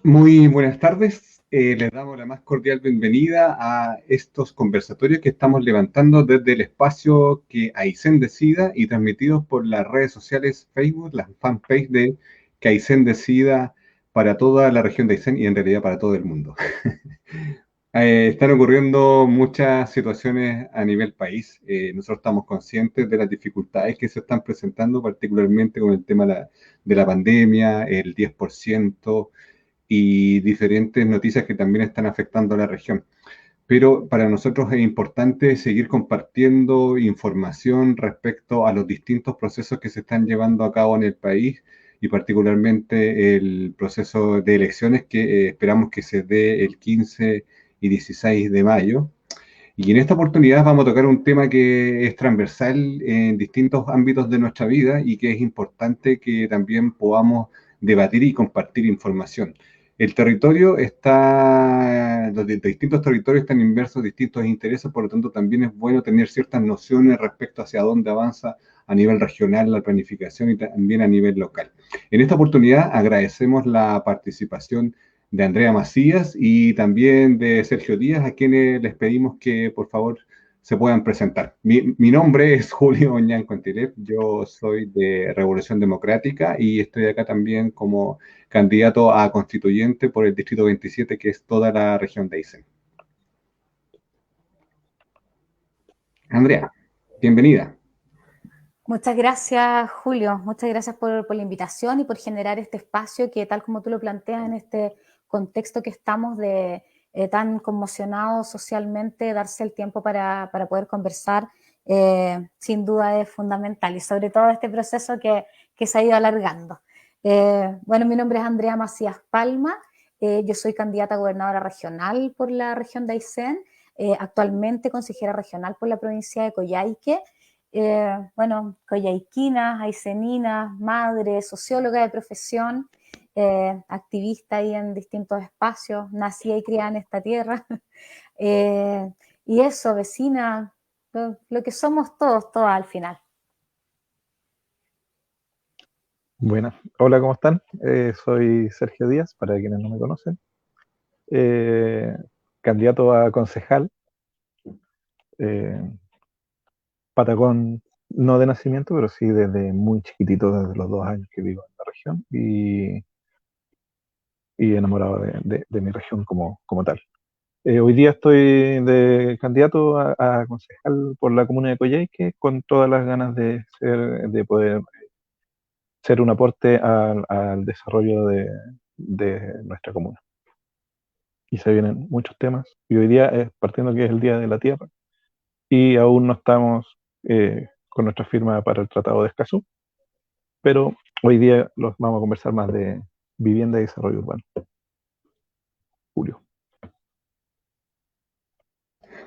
Muy buenas tardes. Les damos la más cordial bienvenida a estos conversatorios que estamos levantando desde el espacio que Aysén Decida y transmitidos por las redes sociales Facebook, la fanpage de que Aysén Decida para toda la región de Aysén y en realidad para todo el mundo. Están ocurriendo muchas situaciones a nivel país. Nosotros estamos conscientes de las dificultades que se están presentando, particularmente con el tema de la pandemia, el 10% y diferentes noticias que también están afectando a la región. Pero para nosotros es importante seguir compartiendo información respecto a los distintos procesos que se están llevando a cabo en el país y particularmente el proceso de elecciones que esperamos que se dé el 15 y 16 de mayo. Y en esta oportunidad vamos a tocar un tema que es transversal en distintos ámbitos de nuestra vida y que es importante que también podamos debatir y compartir información. El territorio está, los distintos territorios están inmersos en distintos intereses, por lo tanto también es bueno tener ciertas nociones respecto hacia dónde avanza a nivel regional la planificación y también a nivel local. En esta oportunidad agradecemos la participación de Andrea Macías y también de Sergio Díaz, a quienes les pedimos que por favor se puedan presentar. Mi nombre es Julio Oñán Contilep, yo soy de Revolución Democrática y estoy acá también como candidato a constituyente por el Distrito 27, que es toda la región de Aysén. Andrea, bienvenida. Muchas gracias, Julio. Muchas gracias por la invitación y por generar este espacio que, tal como tú lo planteas, en este contexto que estamos de tan conmocionados socialmente, darse el tiempo para poder conversar, sin duda es fundamental. Y sobre todo este proceso que se ha ido alargando. Bueno, mi nombre es Andrea Macías Palma. Yo soy candidata a gobernadora regional por la región de Aysén, actualmente consejera regional por la provincia de Coyhaique. Bueno, coyhaiquina, aycenina, madre, socióloga de profesión, activista ahí en distintos espacios, nacida y criada en esta tierra. eh, y eso, vecina, lo que somos todos, todas al final. Buenas, hola, ¿cómo están? Soy Sergio Díaz, para quienes no me conocen. Eh, Candidato a concejal, eh, patagón no de nacimiento, pero sí desde muy chiquitito, desde los 2 años que vivo en la región y enamorado de mi región como tal. Hoy día estoy de candidato a concejal por la comuna de Coyhaique con todas las ganas de poder ser un aporte al desarrollo de nuestra comuna. Y se vienen muchos temas. Y hoy día, partiendo que es el Día de la Tierra, y aún no estamos con nuestra firma para el Tratado de Escazú, pero hoy día los vamos a conversar más de vivienda y desarrollo urbano. Julio.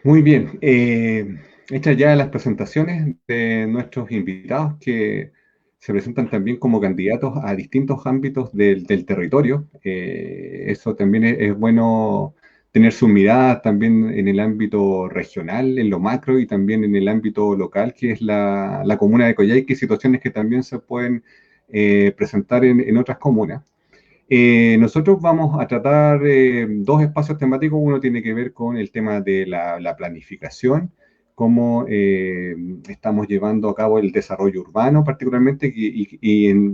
Muy bien, hechas ya las presentaciones de nuestros invitados que se presentan también como candidatos a distintos ámbitos del territorio. Eso también es bueno tener su mirada también en el ámbito regional, en lo macro y también en el ámbito local, que es la comuna de Coyhaique, y situaciones que también se pueden presentar en otras comunas. Nosotros vamos a tratar dos espacios temáticos. Uno tiene que ver con el tema de la planificación, cómo estamos llevando a cabo el desarrollo urbano particularmente, y en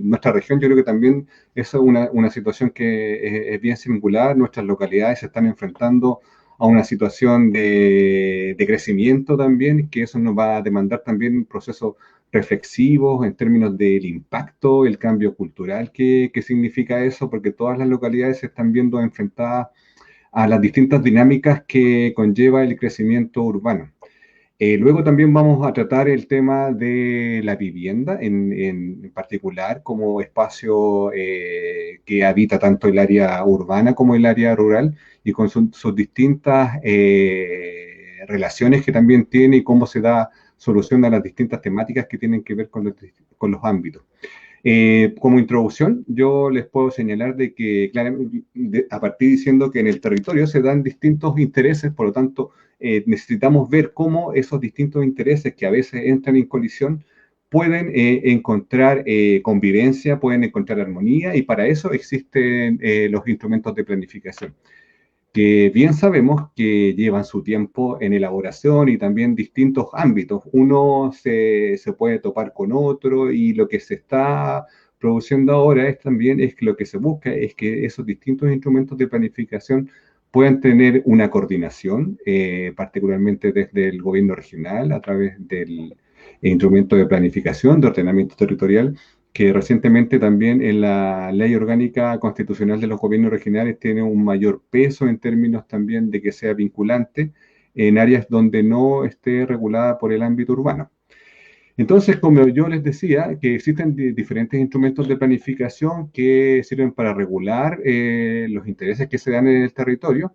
nuestra región yo creo que también es una situación que es bien singular. Nuestras localidades se están enfrentando a una situación de crecimiento también, que eso nos va a demandar también un proceso reflexivos en términos del impacto, el cambio cultural que significa eso, porque todas las localidades se están viendo enfrentadas a las distintas dinámicas que conlleva el crecimiento urbano. Luego también vamos a tratar el tema de la vivienda en particular como espacio que habita tanto el área urbana como el área rural y con sus distintas relaciones que también tiene y cómo se da solución a las distintas temáticas que tienen que ver con los ámbitos. Como introducción, yo les puedo señalar de que, claramente, a partir diciendo que en el territorio se dan distintos intereses, por lo tanto, necesitamos ver cómo esos distintos intereses que a veces entran en colisión pueden encontrar convivencia, pueden encontrar armonía, y para eso existen los instrumentos de planificación, que bien sabemos que llevan su tiempo en elaboración y también distintos ámbitos. Uno se puede topar con otro, y lo que se está produciendo ahora es también, es que lo que se busca es que esos distintos instrumentos de planificación puedan tener una coordinación, particularmente desde el gobierno regional, a través del instrumento de planificación, de ordenamiento territorial, que recientemente también en la Ley Orgánica Constitucional de los Gobiernos Regionales tiene un mayor peso en términos también de que sea vinculante en áreas donde no esté regulada por el ámbito urbano. Entonces, como yo les decía, que existen diferentes instrumentos de planificación que sirven para regular los intereses que se dan en el territorio,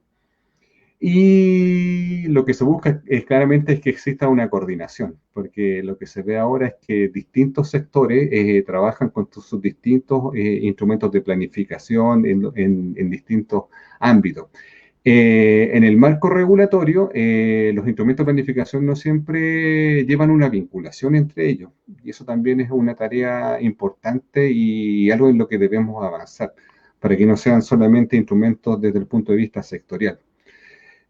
y lo que se busca es claramente es que exista una coordinación, porque lo que se ve ahora es que distintos sectores trabajan con sus distintos instrumentos de planificación en distintos ámbitos. En el marco regulatorio, los instrumentos de planificación no siempre llevan una vinculación entre ellos, y eso también es una tarea importante y algo en lo que debemos avanzar, para que no sean solamente instrumentos desde el punto de vista sectorial.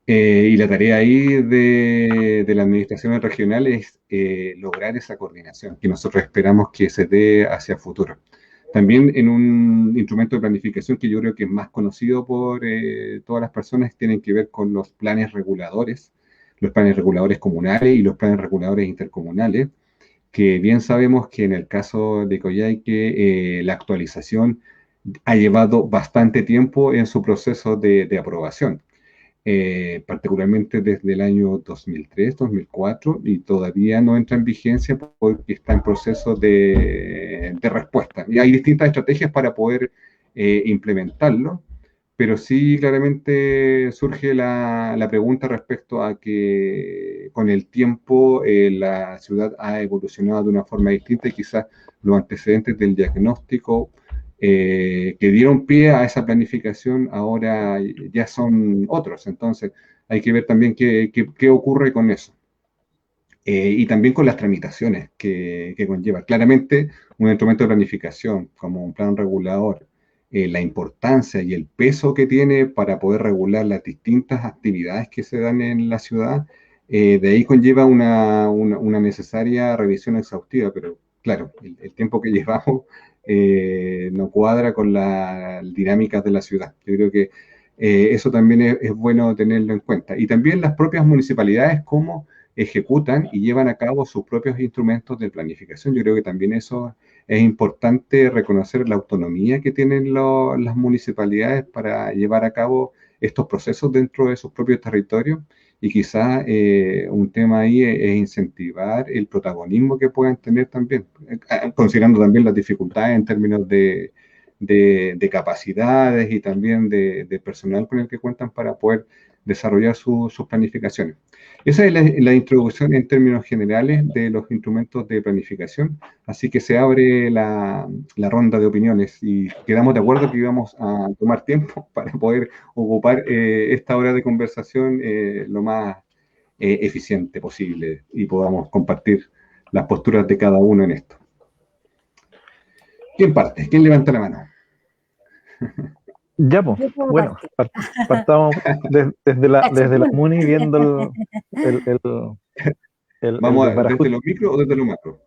Y la tarea ahí de las administraciones regionales es lograr esa coordinación que nosotros esperamos que se dé hacia el futuro. También en un instrumento de planificación que yo creo que es más conocido por todas las personas, tienen que ver con los planes reguladores comunales y los planes reguladores intercomunales, que bien sabemos que en el caso de Coyhaique la actualización ha llevado bastante tiempo en su proceso de aprobación, particularmente desde el año 2003, 2004, y todavía no entra en vigencia porque está en proceso de respuesta. Y hay distintas estrategias para poder implementarlo, pero sí claramente surge la pregunta respecto a que con el tiempo la ciudad ha evolucionado de una forma distinta, y quizás los antecedentes del diagnóstico que dieron pie a esa planificación ahora ya son otros. Entonces hay que ver también qué ocurre con eso. Y también con las tramitaciones que conlleva. Claramente, un instrumento de planificación como un plan regulador, la importancia y el peso que tiene para poder regular las distintas actividades que se dan en la ciudad, de ahí conlleva una necesaria revisión exhaustiva, pero claro, el tiempo que llevamos no cuadra con las dinámicas de la ciudad. Yo creo que eso también es bueno tenerlo en cuenta. Y también las propias municipalidades, cómo ejecutan y llevan a cabo sus propios instrumentos de planificación. Yo creo que también eso es importante, reconocer la autonomía que tienen las municipalidades para llevar a cabo estos procesos dentro de sus propios territorios, y quizás un tema ahí es incentivar el protagonismo que puedan tener también, considerando también las dificultades en términos de capacidades y también de personal con el que cuentan para poder desarrollar sus planificaciones. Esa es la introducción en términos generales de los instrumentos de planificación, así que se abre la ronda de opiniones, y quedamos de acuerdo que íbamos a tomar tiempo para poder ocupar esta hora de conversación lo más eficiente posible, y podamos compartir las posturas de cada uno en esto. ¿Quién parte? ¿Quién levanta la mano? Ya, pues, bueno, partamos desde la MUNI viendo el ¿Vamos desbarajuste. desde lo micro o desde lo macro?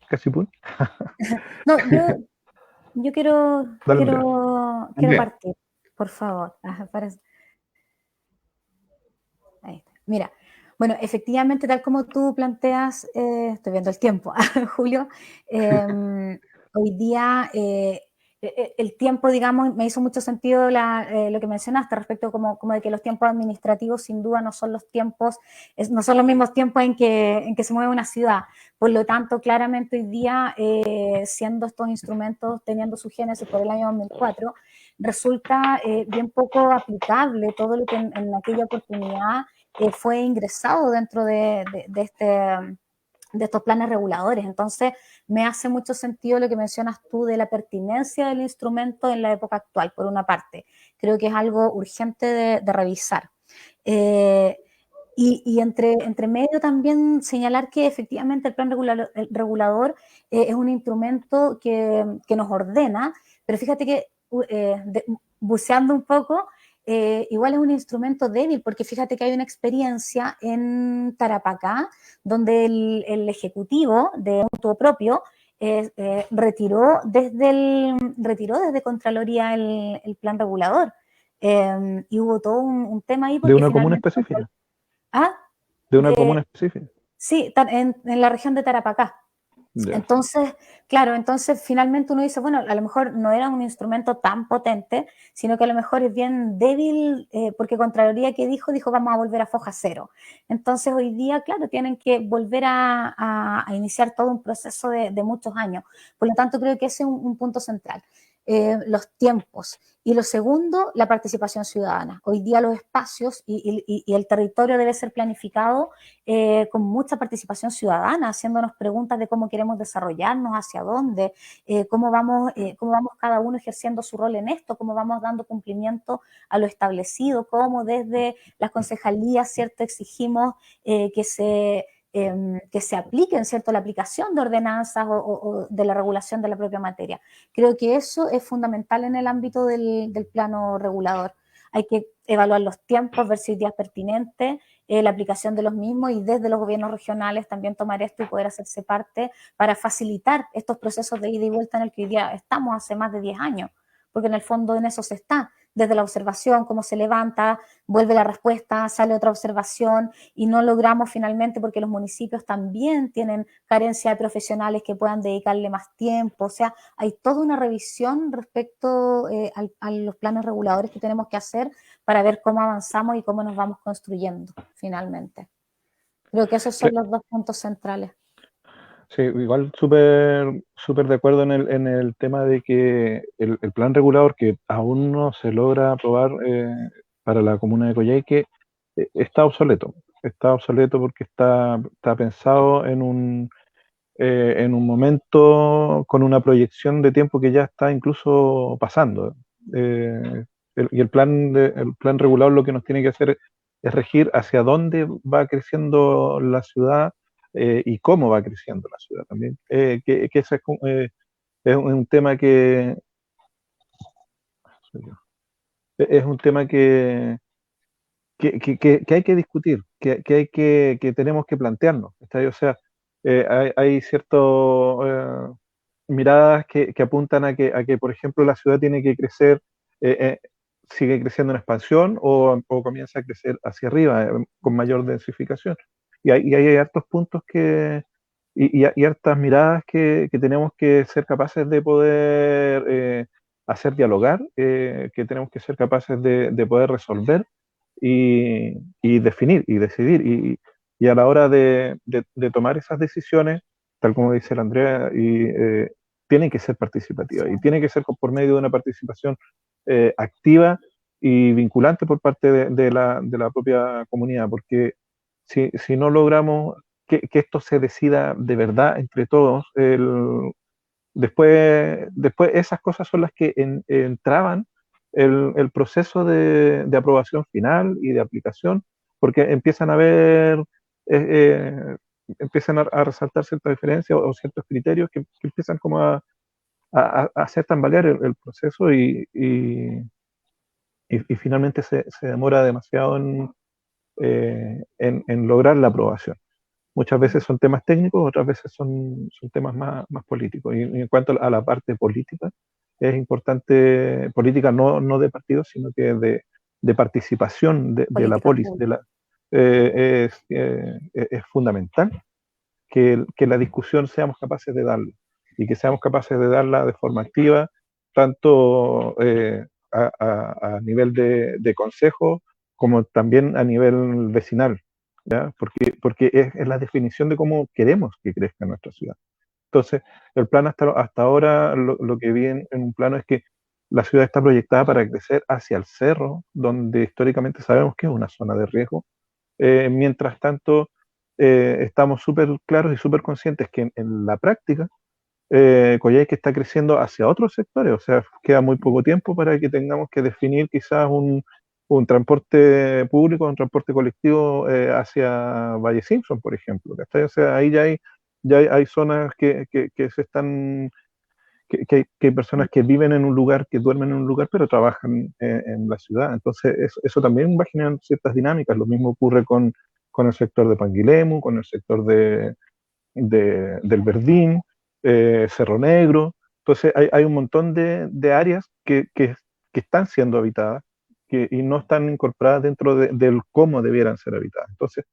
Casi pun. No, yo quiero partir, por favor. Ahí está. Mira, bueno, efectivamente, tal como tú planteas, estoy viendo el tiempo, Julio, hoy día el tiempo, digamos, me hizo mucho sentido lo que mencionaste respecto como de que los tiempos administrativos sin duda no son los tiempos, no son los mismos tiempos en que se mueve una ciudad. Por lo tanto, claramente hoy día, siendo estos instrumentos, teniendo su génesis por el año 2004, resulta bien poco aplicable todo lo que en aquella oportunidad fue ingresado dentro de estos planes reguladores. Entonces, me hace mucho sentido lo que mencionas tú de la pertinencia del instrumento en la época actual, por una parte. Creo que es algo urgente de revisar. Y entre medio también señalar que efectivamente el plan regulador es un instrumento que nos ordena, pero fíjate que buceando un poco, igual es un instrumento débil, porque fíjate que hay una experiencia en Tarapacá, donde el Ejecutivo de mutuo propio retiró desde Contraloría el plan regulador. Y hubo todo un tema ahí ¿De porque una comuna finalmente... específica? Ah, ¿De una comuna específica? sí, en la región de Tarapacá. Ya. Entonces, claro, entonces finalmente uno dice, bueno, a lo mejor no era un instrumento tan potente, sino que a lo mejor es bien débil, porque Contraloría que dijo, vamos a volver a foja cero. Entonces hoy día, claro, tienen que volver a iniciar todo un proceso de muchos años. Por lo tanto, creo que ese es un punto central. Los tiempos. Y lo segundo, la participación ciudadana. Hoy día los espacios y el territorio debe ser planificado con mucha participación ciudadana, haciéndonos preguntas de cómo queremos desarrollarnos, hacia dónde, cómo vamos cada uno ejerciendo su rol en esto, cómo vamos dando cumplimiento a lo establecido, cómo desde las concejalías, ¿cierto?, exigimos que se apliquen, ¿cierto?, la aplicación de ordenanzas o de la regulación de la propia materia. Creo que eso es fundamental en el ámbito del plano regulador. Hay que evaluar los tiempos, ver si hoy día es pertinente la aplicación de los mismos y desde los gobiernos regionales también tomar esto y poder hacerse parte para facilitar estos procesos de ida y vuelta en el que hoy día estamos hace más de 10 años, porque en el fondo en eso se está, desde la observación, cómo se levanta, vuelve la respuesta, sale otra observación y no logramos finalmente porque los municipios también tienen carencia de profesionales que puedan dedicarle más tiempo, o sea, hay toda una revisión respecto a los planes reguladores que tenemos que hacer para ver cómo avanzamos y cómo nos vamos construyendo finalmente. Creo que esos son los dos puntos centrales. Sí, igual súper de acuerdo en el tema de que el plan regulador que aún no se logra aprobar para la comuna de Coyhaique está obsoleto. Está obsoleto porque está pensado en un momento con una proyección de tiempo que ya está incluso pasando. Y el plan regulador lo que nos tiene que hacer es regir hacia dónde va creciendo la ciudad y cómo va creciendo la ciudad también. Que ese es un tema es un tema que hay que discutir, que tenemos que plantearnos. ¿Está ahí? O sea, hay ciertas miradas que apuntan a que, por ejemplo, la ciudad tiene que crecer, eh, eh, sigue creciendo en expansión o comienza a crecer hacia arriba con mayor densificación. Y hay hartos puntos y hartas miradas que tenemos que ser capaces de poder hacer dialogar, que tenemos que ser capaces de poder resolver y definir y decidir. Y a la hora de tomar esas decisiones, tal como dice la Andrea, tienen que ser participativas Sí. y tiene que ser por medio de una participación activa y vinculante por parte de la propia comunidad, porque si no logramos que esto se decida de verdad entre todos, después esas cosas son las que entraban el proceso de aprobación final y de aplicación, porque empiezan a ver, empiezan a resaltar ciertas diferencias o ciertos criterios que empiezan como a hacer tambalear el proceso y finalmente se demora demasiado en lograr la aprobación. Muchas veces son temas técnicos, otras veces son temas más políticos. Y en cuanto a la parte política, es importante, política no de partidos, sino que de participación de la Política polis, pública. es fundamental que la discusión seamos capaces de darla y que seamos capaces de darla de forma activa, tanto a nivel de consejo como también a nivel vecinal, ¿ya? Porque es la definición de cómo queremos que crezca nuestra ciudad. Entonces, el plan hasta ahora, lo que vi en un plano es que la ciudad está proyectada para crecer hacia el cerro, donde históricamente sabemos que es una zona de riesgo. Mientras tanto, estamos súper claros y súper conscientes que en la práctica, Coyhaique está creciendo hacia otros sectores, o sea, queda muy poco tiempo para que tengamos que definir quizás un transporte público, un transporte colectivo hacia Valle Simpson, por ejemplo, ¿cachai? O sea, ahí ya hay zonas que se están, que hay personas que viven en un lugar, que duermen en un lugar, pero trabajan en la ciudad. Entonces, eso también va generando ciertas dinámicas. Lo mismo ocurre con el sector de Panguilemu, con el sector del Verdín, Cerro Negro. Entonces hay un montón de áreas que están siendo habitadas y no están incorporadas dentro del cómo debieran ser habitadas. Entonces,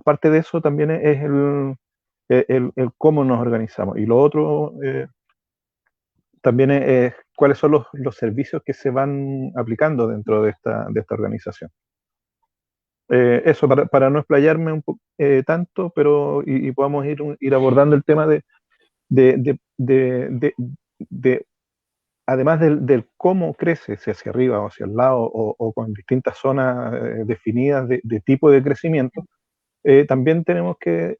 parte de eso también es el cómo nos organizamos. Y lo otro también es cuáles son los servicios que se van aplicando dentro de esta organización. Eso, para no explayarme tanto, pero y podamos ir abordando el tema de, de, de, de, de- además del cómo crece, si hacia arriba o hacia el lado, o con distintas zonas definidas de tipo de crecimiento, también tenemos que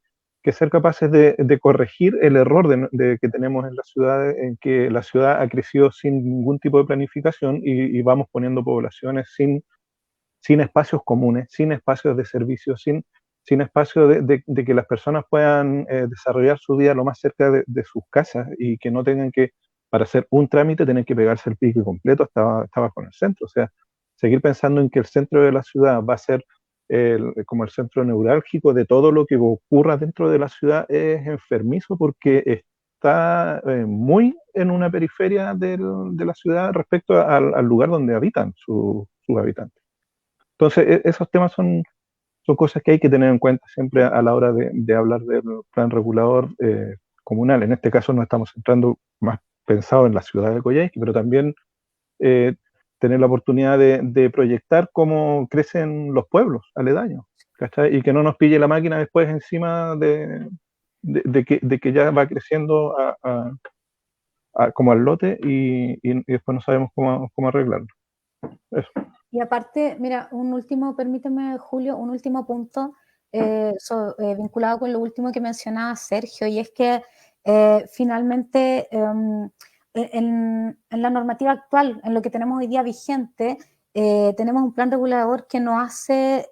ser capaces de corregir el error que tenemos en la ciudad, en que la ciudad ha crecido sin ningún tipo de planificación y vamos poniendo poblaciones sin espacios comunes, sin espacios de servicios, sin espacios de que las personas puedan desarrollar su vida lo más cerca de sus casas y que no tengan que, para hacer un trámite, tener que pegarse el pique completo hasta abajo en el centro. O sea, seguir pensando en que el centro de la ciudad va a ser como el centro neurálgico de todo lo que ocurra dentro de la ciudad es enfermizo porque está muy en una periferia de la ciudad respecto al lugar donde habitan sus habitantes. Entonces, esos temas son cosas que hay que tener en cuenta siempre a la hora de hablar del plan regulador comunal. En este caso nos estamos centrando más pensado en la ciudad de Coyhaique, pero también eh, tener la oportunidad de proyectar cómo crecen los pueblos aledaños, ¿cachai? Y que no nos pille la máquina después encima de que ya va creciendo como al lote y después no sabemos cómo arreglarlo. Eso. Y aparte, mira, permíteme, Julio, un último punto vinculado con lo último que mencionaba Sergio, y es que finalmente en la normativa actual, en lo que tenemos hoy día vigente, tenemos un plan regulador que no hace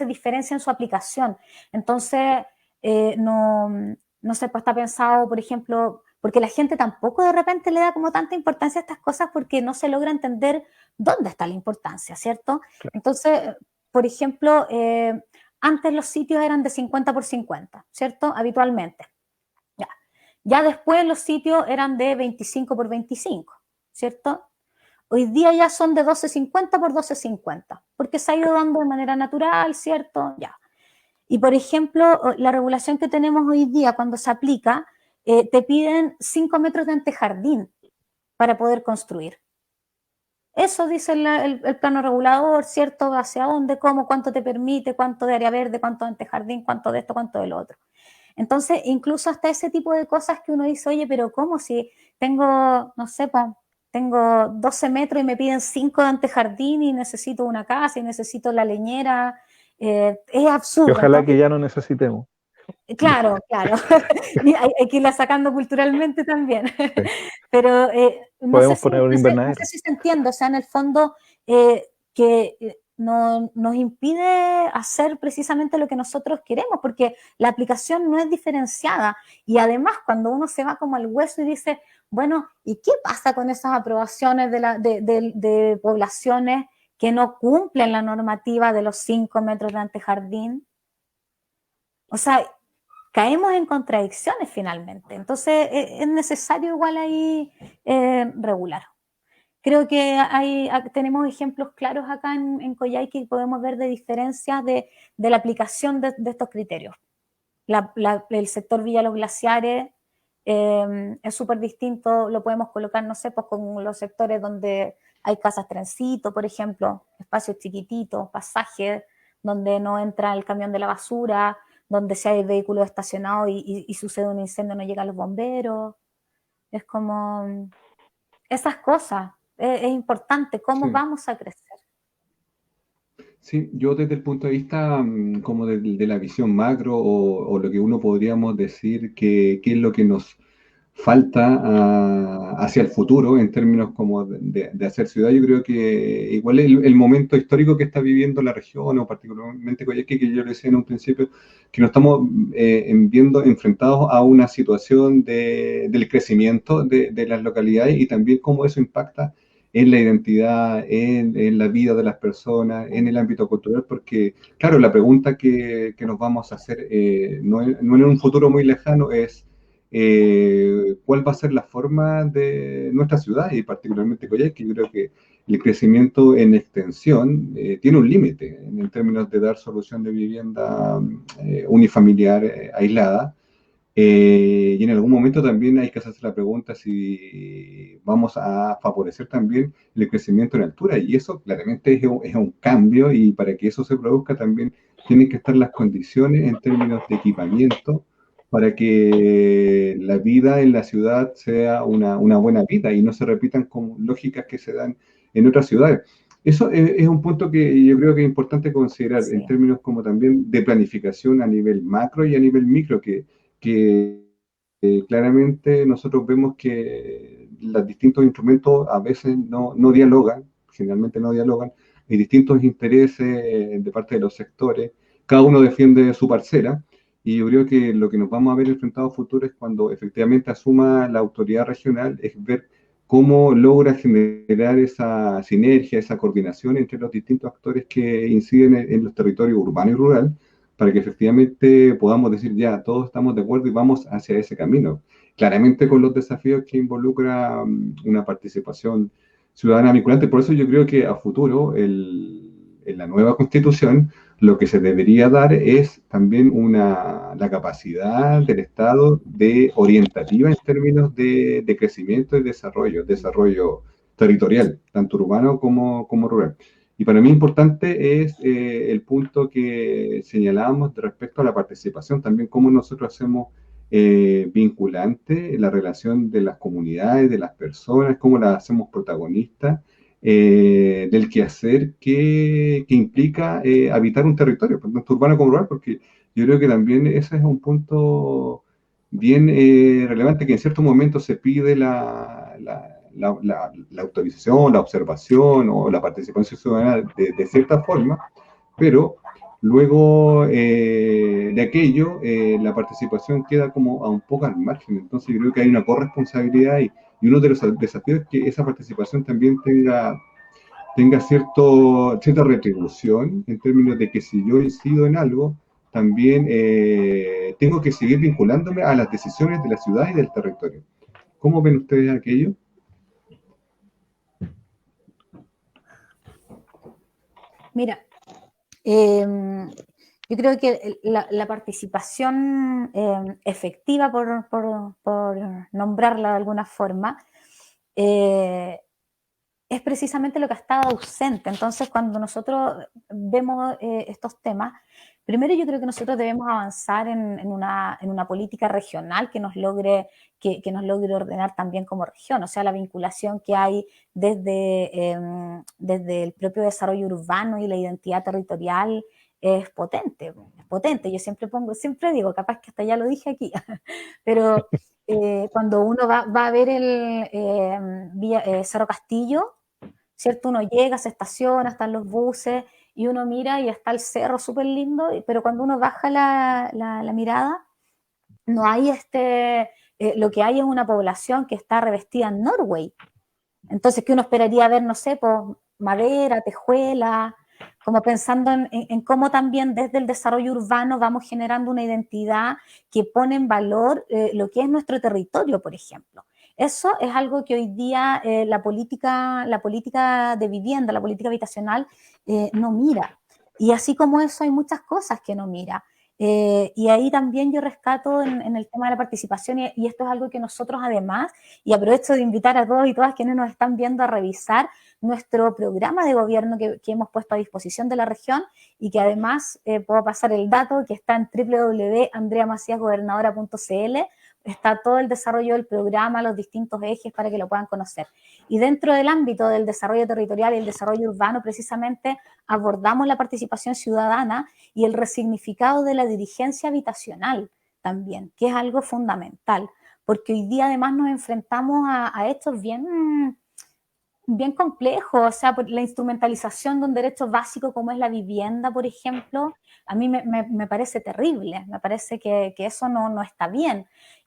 diferencia en su aplicación. Entonces, no sé, pues está pensado, por ejemplo, porque la gente tampoco de repente le da como tanta importancia a estas cosas porque no se logra entender dónde está la importancia, ¿cierto? Entonces, por ejemplo, antes los sitios eran de 50 por 50, ¿cierto? Habitualmente. Ya después los sitios eran de 25 por 25, ¿cierto? Hoy día ya son de 12,50 por 12,50, porque se ha ido dando de manera natural, ¿cierto? Ya. Y por ejemplo, la regulación que tenemos hoy día cuando se aplica, te piden 5 metros de antejardín para poder construir. Eso dice el plano regulador, ¿cierto? Hacia dónde, cómo, cuánto te permite, cuánto de área verde, cuánto de antejardín, cuánto de esto, cuánto del otro. Entonces, incluso hasta ese tipo de cosas que uno dice, oye, pero ¿cómo si tengo, no sé, tengo 12 metros y me piden 5 de antejardín y necesito una casa y necesito la leñera? Es Y absurdo. ojalá que Entonces, ya no necesitemos. claro, claro. Y hay que irla sacando culturalmente también. Sí. Pero no sé Podemos si, poner un no sé invernadero. si se entiende, o sea, en el fondo, que nos impide hacer precisamente lo que nosotros queremos, porque la aplicación no es diferenciada. Y además, cuando uno se va como al hueso y dice, bueno, ¿y qué pasa con esas aprobaciones de poblaciones que no cumplen la normativa de los 5 metros de antejardín? O sea, caemos en contradicciones finalmente. Entonces, es necesario igual ahí regular. Creo que tenemos ejemplos claros acá en Coyhaique que podemos ver de diferencias de la aplicación de estos criterios. El sector Villa Los Glaciares es súper distinto, lo podemos colocar, no sé, pues con los sectores donde hay casas trencito, por ejemplo, espacios chiquititos, pasajes, donde no entra el camión de la basura, donde si hay vehículos estacionados y sucede un incendio no llegan los bomberos. Es como esas cosas. Es importante cómo Sí. vamos a crecer. Sí, yo desde el punto de vista como de la visión macro o lo que uno podríamos decir que es lo que nos falta hacia el futuro en términos como de hacer ciudad. Yo creo que igual el momento histórico que está viviendo la región, o particularmente Coyhaique, que yo le decía en un principio, que nos estamos viendo enfrentados a una situación del crecimiento de las localidades y también cómo eso impacta en la identidad, en la vida de las personas, en el ámbito cultural, porque, claro, la pregunta que nos vamos a hacer no en un futuro muy lejano es cuál va a ser la forma de nuestra ciudad y particularmente Coyhaique. Yo creo que el crecimiento en extensión tiene un límite en términos de dar solución de vivienda unifamiliar aislada. Y en algún momento también hay que hacerse la pregunta si vamos a favorecer también el crecimiento en altura. Y eso claramente es un cambio y para que eso se produzca también tienen que estar las condiciones en términos de equipamiento para que la vida en la ciudad sea una buena vida y no se repitan con lógicas que se dan en otras ciudades. Eso es un punto que yo creo que es importante considerar en Sí. términos como también de planificación a nivel macro y a nivel micro, que claramente nosotros vemos que los distintos instrumentos a veces no dialogan, generalmente no dialogan, hay distintos intereses de parte de los sectores, cada uno defiende su parcela, y yo creo que lo que nos vamos a ver enfrentados a futuro es cuando efectivamente asuma la autoridad regional, es ver cómo logra generar esa sinergia, esa coordinación entre los distintos actores que inciden en los territorios urbanos y rurales, para que efectivamente podamos decir ya, todos estamos de acuerdo y vamos hacia ese camino. Claramente con los desafíos que involucra una participación ciudadana vinculante. Por eso yo creo que a futuro, en la nueva constitución, lo que se debería dar es también la capacidad del Estado de orientativa en términos de crecimiento y desarrollo territorial, tanto urbano como rural. Y para mí importante es el punto que señalábamos respecto a la participación, también cómo nosotros hacemos vinculante la relación de las comunidades, de las personas, cómo las hacemos protagonistas del quehacer que implica habitar un territorio, tanto urbano como rural, porque yo creo que también ese es un punto bien relevante, que en ciertos momentos se pide la autorización, la observación o la participación ciudadana de cierta forma, pero luego de aquello la participación queda como a un poco al margen. Entonces yo creo que hay una corresponsabilidad y uno de los desafíos es que esa participación también tenga cierta retribución en términos de que si yo incido en algo, también tengo que seguir vinculándome a las decisiones de la ciudad y del territorio. ¿Cómo ven ustedes aquello? Mira, yo creo que la participación efectiva, por nombrarla de alguna forma, es precisamente lo que ha estado ausente. Entonces, cuando nosotros vemos estos temas, primero yo creo que nosotros debemos avanzar en una política regional que nos logre ordenar también como región, o sea, la vinculación que hay desde el propio desarrollo urbano y la identidad territorial es potente, es potente. Yo siempre digo, capaz que hasta ya lo dije aquí, pero cuando uno va a ver el Cerro Castillo, ¿cierto? Uno llega, se estaciona, están los buses y uno mira y está el cerro súper lindo, pero cuando uno baja la mirada, no hay lo que hay es una población que está revestida en Norway. Entonces, ¿qué uno esperaría ver? No sé, pues madera, tejuela, como pensando en cómo también desde el desarrollo urbano vamos generando una identidad que pone en valor lo que es nuestro territorio, por ejemplo. Eso es algo que hoy día la política de vivienda, la política habitacional no mira. Y así como eso hay muchas cosas que no mira. Y ahí también yo rescato en el tema de la participación y esto es algo que nosotros además, y aprovecho de invitar a todos y todas quienes nos están viendo a revisar nuestro programa de gobierno que hemos puesto a disposición de la región y que además puedo pasar el dato que está en www.andreamaciasgobernadora.cl. Está todo el desarrollo del programa, los distintos ejes para que lo puedan conocer. Y dentro del ámbito del desarrollo territorial y el desarrollo urbano, precisamente abordamos la participación ciudadana y el resignificado de la dirigencia habitacional también, que es algo fundamental, porque hoy día además nos enfrentamos a hechos bien complejo, o sea, la instrumentalización de un derecho básico como es la vivienda, por ejemplo, a mí me parece terrible, me parece que eso no está bien.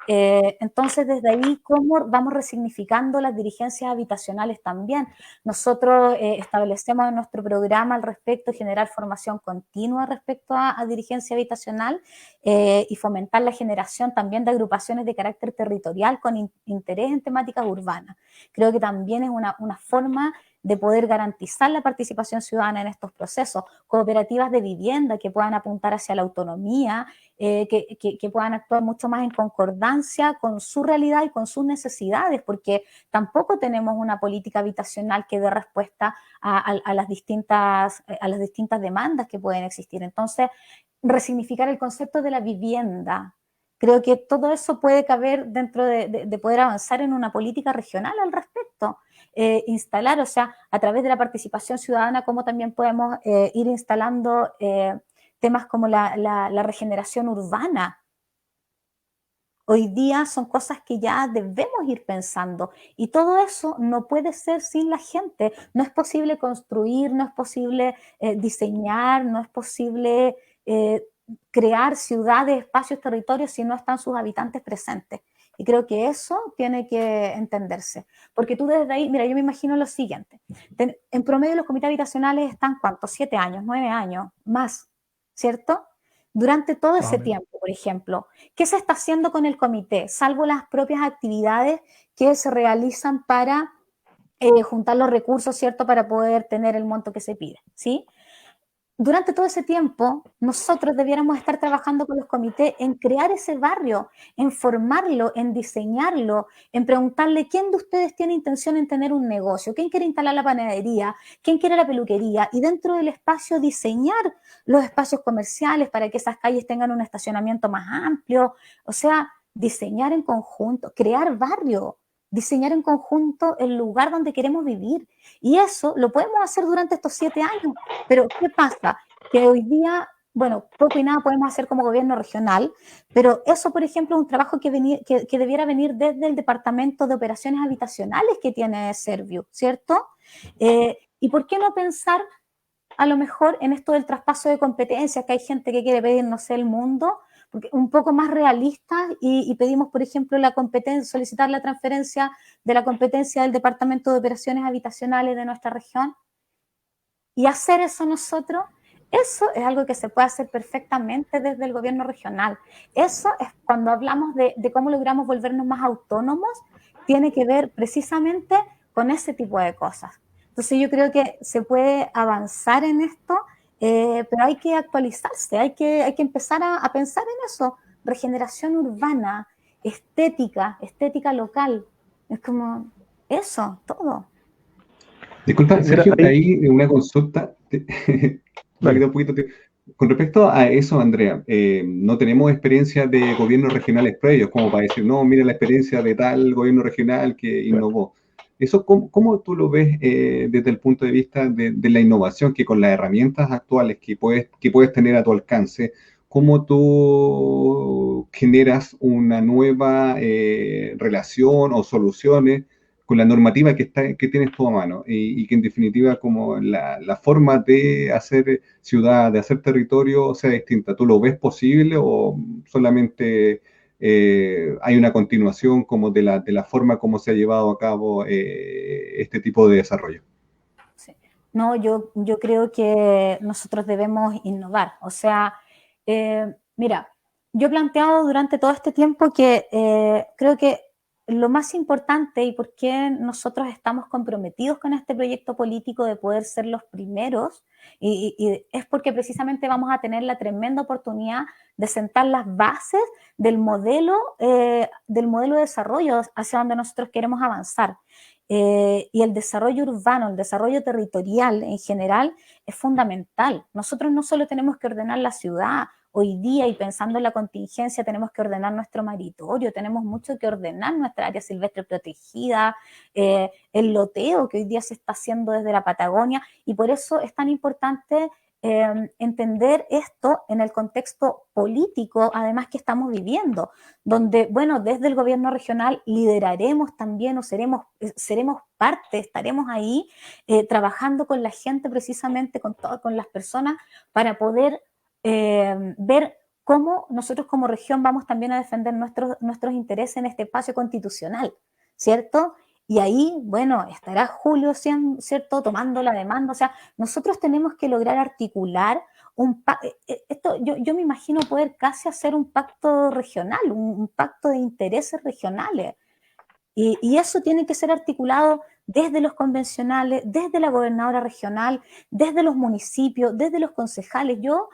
Entonces, desde ahí, ¿cómo vamos resignificando las dirigencias habitacionales también? Nosotros establecemos en nuestro programa al respecto generar formación continua respecto a dirigencia habitacional y fomentar la generación también de agrupaciones de carácter territorial con interés en temáticas urbanas. Creo que también es una forma de poder garantizar la participación ciudadana en estos procesos, cooperativas de vivienda que puedan apuntar hacia la autonomía, que puedan actuar mucho más en concordancia con su realidad y con sus necesidades, porque tampoco tenemos una política habitacional que dé respuesta a las distintas demandas que pueden existir. Entonces, resignificar el concepto de la vivienda. Creo que todo eso puede caber dentro de poder avanzar en una política regional al respecto. Instalar, o sea, a través de la participación ciudadana, cómo también podemos ir instalando temas como la regeneración urbana. Hoy día son cosas que ya debemos ir pensando y todo eso no puede ser sin la gente. No es posible construir, no es posible diseñar, no es posible crear ciudades, espacios, territorios si no están sus habitantes presentes. Y creo que eso tiene que entenderse. Porque tú desde ahí, mira, yo me imagino lo siguiente. En promedio los comités habitacionales están, ¿cuántos? 7 años, 9 años, más, ¿cierto? Durante todo ese tiempo, por ejemplo, ¿qué se está haciendo con el comité? Salvo las propias actividades que se realizan para juntar los recursos, ¿cierto? Para poder tener el monto que se pide, ¿sí? Durante todo ese tiempo, nosotros debiéramos estar trabajando con los comités en crear ese barrio, en formarlo, en diseñarlo, en preguntarle quién de ustedes tiene intención en tener un negocio, quién quiere instalar la panadería, quién quiere la peluquería, y dentro del espacio diseñar los espacios comerciales para que esas calles tengan un estacionamiento más amplio, o sea, diseñar en conjunto, crear barrio, diseñar en conjunto el lugar donde queremos vivir. Y eso lo podemos hacer durante estos 7 años. Pero, ¿qué pasa? Que hoy día, bueno, poco y nada podemos hacer como gobierno regional, pero eso, por ejemplo, es un trabajo que debiera venir desde el Departamento de Operaciones Habitacionales que tiene Serviu, ¿cierto? ¿Y por qué no pensar a lo mejor en esto del traspaso de competencias, que hay gente que quiere pedir, no sé, el mundo, porque un poco más realista y pedimos, por ejemplo, la competencia, solicitar la transferencia de la competencia del Departamento de Operaciones Habitacionales de nuestra región y hacer eso nosotros? Eso es algo que se puede hacer perfectamente desde el gobierno regional. Eso es cuando hablamos de cómo logramos volvernos más autónomos, tiene que ver precisamente con ese tipo de cosas. Entonces yo creo que se puede avanzar en esto, pero hay que actualizarse, hay que empezar a pensar en eso. Regeneración urbana, estética local. Es como eso, todo. Disculpa, Mira, Sergio, ahí, ahí una consulta. Me dale. queda un poquito. Con respecto a eso, Andrea, no tenemos experiencia de gobiernos regionales previos, como para decir, no, mira la experiencia de tal gobierno regional que Claro. innovó. Eso, ¿cómo tú lo ves desde el punto de vista de la innovación, que con las herramientas actuales que puedes tener a tu alcance, cómo tú generas una nueva relación o soluciones con la normativa que tienes tú a mano y que en definitiva como la forma de hacer ciudad, de hacer territorio sea distinta? ¿Tú lo ves posible o solamente hay una continuación como de la forma como se ha llevado a cabo este tipo de desarrollo? Sí. No, yo creo que nosotros debemos innovar. O sea, mira, yo he planteado durante todo este tiempo que creo que lo más importante y por qué nosotros estamos comprometidos con este proyecto político de poder ser los primeros, y es porque precisamente vamos a tener la tremenda oportunidad de sentar las bases del modelo de desarrollo hacia donde nosotros queremos avanzar. Y el desarrollo urbano, el desarrollo territorial en general es fundamental. Nosotros no solo tenemos que ordenar la ciudad, hoy día y pensando en la contingencia tenemos que ordenar nuestro maritorio, tenemos mucho que ordenar nuestra área silvestre protegida, el loteo que hoy día se está haciendo desde la Patagonia, y por eso es tan importante entender esto en el contexto político, además que estamos viviendo, donde, bueno, desde el gobierno regional lideraremos también o seremos parte, estaremos ahí trabajando con la gente precisamente, con las personas, para poder ver cómo nosotros como región vamos también a defender nuestros intereses en este espacio constitucional, ¿cierto? Y ahí, bueno, estará Julio, ¿cierto?, tomando la demanda. O sea, nosotros tenemos que lograr articular esto, yo me imagino poder casi hacer un pacto regional, un pacto de intereses regionales. Y eso tiene que ser articulado desde los convencionales, desde la gobernadora regional, desde los municipios, desde los concejales. Yo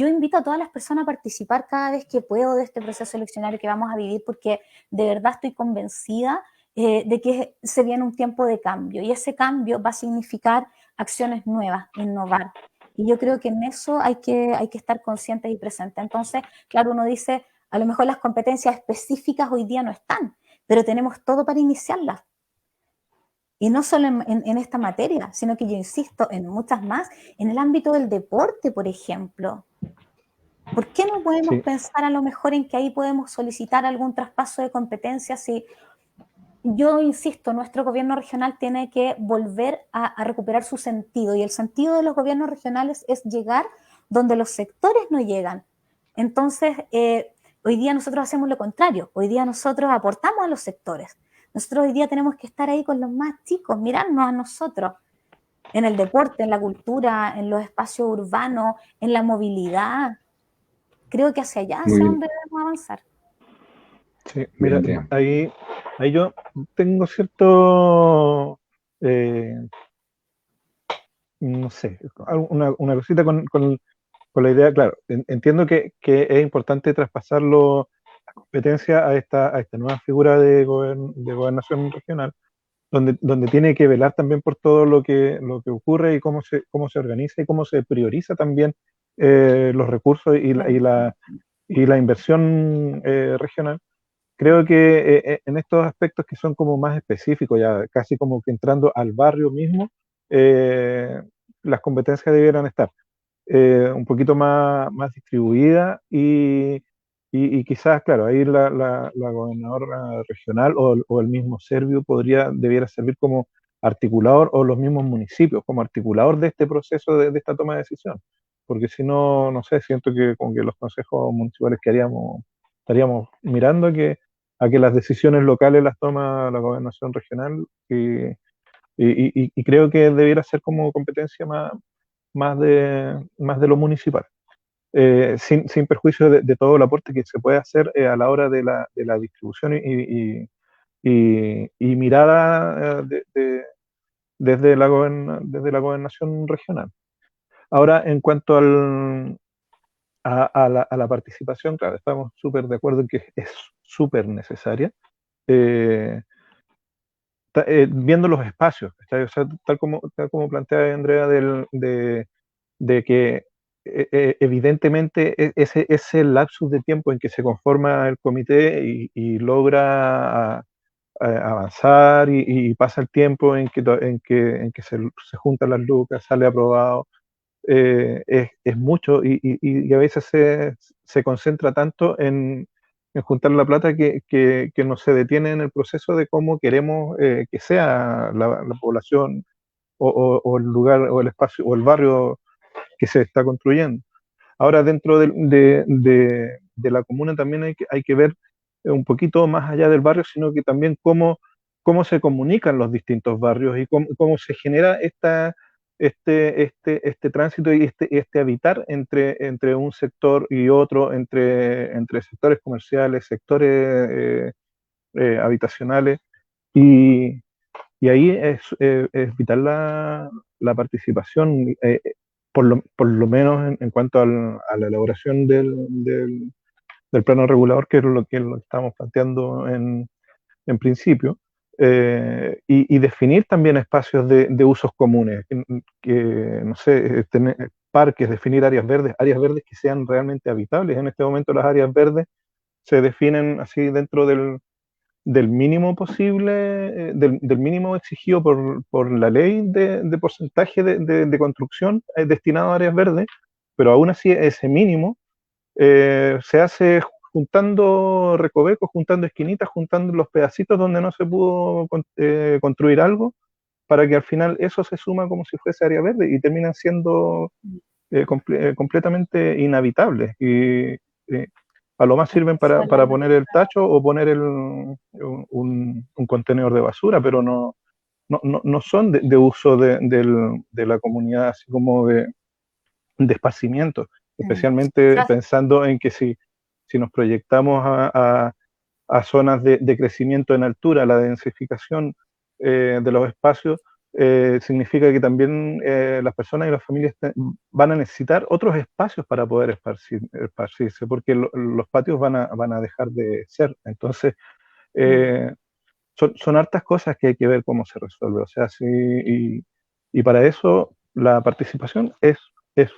invito a todas las personas a participar cada vez que puedo de este proceso eleccionario que vamos a vivir, porque de verdad estoy convencida de que se viene un tiempo de cambio, y ese cambio va a significar acciones nuevas, innovar. Y yo creo que en eso hay que estar conscientes y presentes. Entonces, claro, uno dice, a lo mejor las competencias específicas hoy día no están, pero tenemos todo para iniciarlas. Y no solo en esta materia, sino que yo insisto en muchas más, en el ámbito del deporte, por ejemplo. ¿Por qué no podemos Sí, pensar a lo mejor en que ahí podemos solicitar algún traspaso de competencias? Si yo insisto, nuestro gobierno regional tiene que volver a recuperar su sentido, y el sentido de los gobiernos regionales es llegar donde los sectores no llegan. Entonces, hoy día nosotros hacemos lo contrario, hoy día nosotros aportamos a los sectores. Nosotros hoy día tenemos que estar ahí con los más chicos, mirarnos a nosotros, en el deporte, en la cultura, en los espacios urbanos, en la movilidad. Creo que hacia allá, Muy hacia bien, donde debemos avanzar. sí, mira, Beatriz. ahí yo tengo cierto, no sé, una cosita con la idea, claro, entiendo que es importante traspasarlo la competencia a esta nueva figura de gobernación regional, donde tiene que velar también por todo lo que ocurre y cómo se organiza y cómo se prioriza también los recursos y la inversión regional. Creo que en estos aspectos que son como más específicos, ya casi como que entrando al barrio mismo, eh, las competencias debieran estar un poquito más distribuidas y quizás, claro, ahí la gobernadora regional o el mismo Servio debiera servir como articulador, o los mismos municipios como articulador de este proceso de esta toma de decisión. Porque si no, no sé, siento que como que los consejos municipales estaríamos mirando a que las decisiones locales las toma la gobernación regional y creo que debiera ser como competencia más de lo municipal, sin perjuicio de todo el aporte que se puede hacer a la hora de la distribución y mirada desde la gobernación regional. Ahora, en cuanto a la participación, claro, estamos súper de acuerdo en que es súper necesaria. Eh, Viendo los espacios, ¿cachai? O sea, tal como plantea Andrea, de que evidentemente ese lapsus de tiempo en que se conforma el comité y logra avanzar y pasa el tiempo en que se juntan las lucas, sale aprobado, es mucho y a veces se concentra tanto en juntar la plata que no se detiene en el proceso de cómo queremos que sea la población o el lugar o el espacio o el barrio que se está construyendo. Ahora, dentro de la comuna también hay que ver un poquito más allá del barrio, sino que también cómo se comunican los distintos barrios y cómo se genera este tránsito y este habitar entre un sector y otro, entre sectores comerciales, sectores habitacionales. Y ahí es vital la participación, por lo menos en cuanto a la elaboración del plano regulador, que es lo que estamos planteando en principio, y definir también espacios de usos comunes, no sé, tener parques, definir áreas verdes que sean realmente habitables. En este momento las áreas verdes se definen así dentro del mínimo posible, del mínimo exigido por la ley de porcentaje de construcción destinado a áreas verdes, pero aún así ese mínimo se hace juntando recovecos, juntando esquinitas, juntando los pedacitos donde no se pudo construir algo, para que al final eso se suma como si fuese área verde y terminan siendo completamente inhabitables. Y a lo más sirven para poner el tacho o poner un contenedor de basura, pero no son de uso de la comunidad, así como de esparcimiento, especialmente pensando en que si nos proyectamos a zonas de crecimiento en altura, la densificación de los espacios, significa que también las personas y las familias van a necesitar otros espacios para poder esparcirse, porque los patios van a dejar de ser. Entonces, son hartas cosas que hay que ver cómo se resuelve. O sea, y para eso la participación es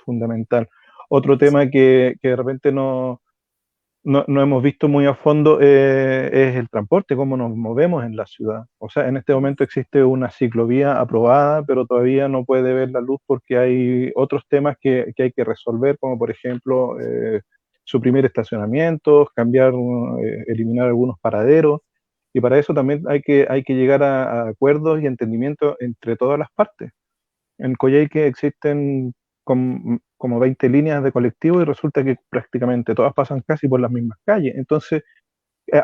fundamental. Otro tema que de repente no hemos visto muy a fondo es el transporte, cómo nos movemos en la ciudad. O sea, en este momento existe una ciclovía aprobada, pero todavía no puede ver la luz porque hay otros temas que hay que resolver, como por ejemplo suprimir estacionamientos, eliminar algunos paraderos. Y para eso también hay que llegar a acuerdos y entendimientos entre todas las partes. En Coyhaique existen como 20 líneas de colectivo y resulta que prácticamente todas pasan casi por las mismas calles. Entonces,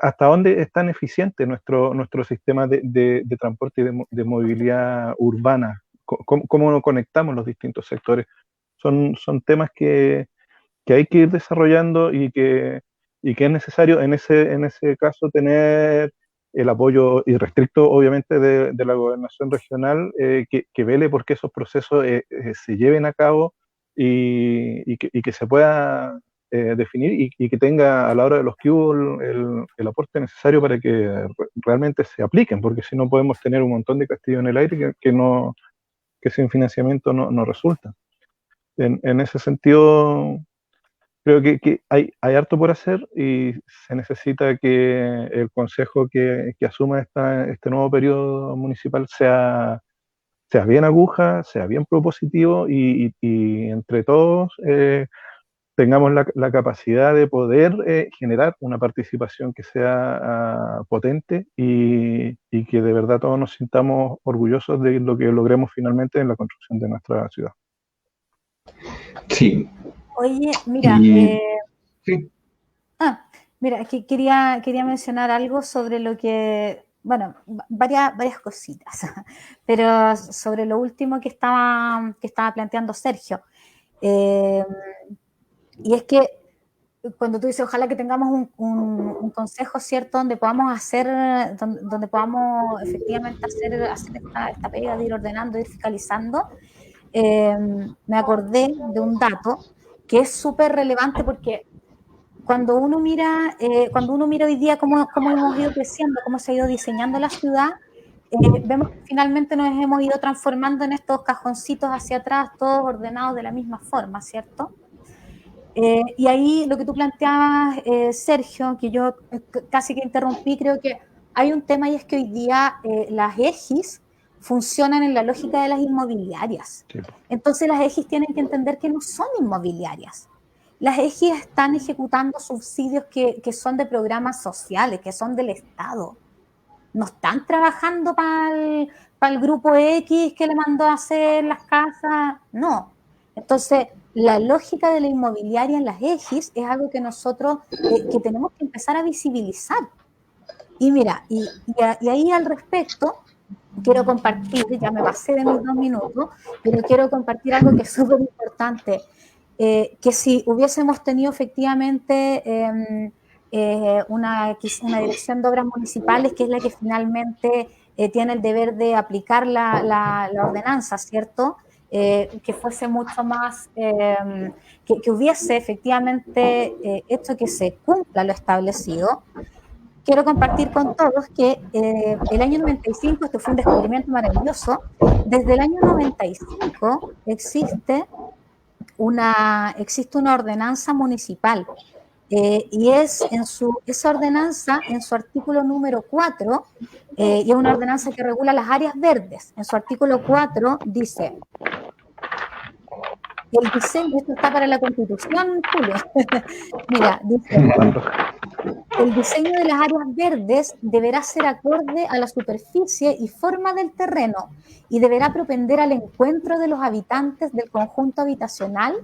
¿hasta dónde es tan eficiente nuestro sistema de transporte y de movilidad urbana? ¿Cómo conectamos los distintos sectores? Son temas que hay que ir desarrollando y que es necesario en ese caso tener el apoyo irrestricto, obviamente, de la gobernación regional, que vele porque esos procesos se lleven a cabo y que se pueda definir y que tenga a la hora de los que hubo el aporte necesario para que realmente se apliquen, porque si no podemos tener un montón de castillos en el aire que sin financiamiento no resulta. En ese sentido, creo que hay harto por hacer y se necesita que el consejo que asuma este nuevo periodo municipal sea bien aguja, sea bien propositivo y entre todos tengamos la capacidad de poder generar una participación que sea potente y que de verdad todos nos sintamos orgullosos de lo que logremos finalmente en la construcción de nuestra ciudad. Sí. Oye, mira, sí. Mira, es que quería mencionar algo sobre lo que, bueno, varias cositas, pero sobre lo último que estaba planteando Sergio. Y es que cuando tú dices, ojalá que tengamos un consejo, ¿cierto?, donde podamos donde podamos efectivamente hacer esta pega de ir ordenando, de ir fiscalizando, me acordé de un dato que es súper relevante porque cuando uno mira hoy día cómo hemos ido creciendo, cómo se ha ido diseñando la ciudad, vemos que finalmente nos hemos ido transformando en estos cajoncitos hacia atrás, todos ordenados de la misma forma, ¿cierto? Y ahí lo que tú planteabas, Sergio, que yo casi que interrumpí, creo que hay un tema y es que hoy día las EGIs funcionan en la lógica de las inmobiliarias. Sí. Entonces las EGIs tienen que entender que no son inmobiliarias. Las EGIs están ejecutando subsidios que son de programas sociales, que son del Estado. No están trabajando para el grupo X que le mandó a hacer las casas, no. Entonces, la lógica de la inmobiliaria en las EGIs es algo que nosotros que tenemos que empezar a visibilizar. Y mira, y ahí al respecto, quiero compartir, ya me pasé de mis 2 minutos, pero quiero compartir algo que es súper importante, que si hubiésemos tenido efectivamente una dirección de obras municipales, que es la que finalmente tiene el deber de aplicar la ordenanza, ¿cierto?, que fuese mucho más, que hubiese efectivamente hecho que se cumpla lo establecido. Quiero compartir con todos que el año 95, este fue un descubrimiento maravilloso, desde el año 95 existe una ordenanza municipal y es esa ordenanza, en su artículo número 4, y es una ordenanza que regula las áreas verdes. En su artículo 4 dice, el diseño, esto está para la Constitución, Julio, mira, dice, el diseño de las áreas verdes deberá ser acorde a la superficie y forma del terreno y deberá propender al encuentro de los habitantes del conjunto habitacional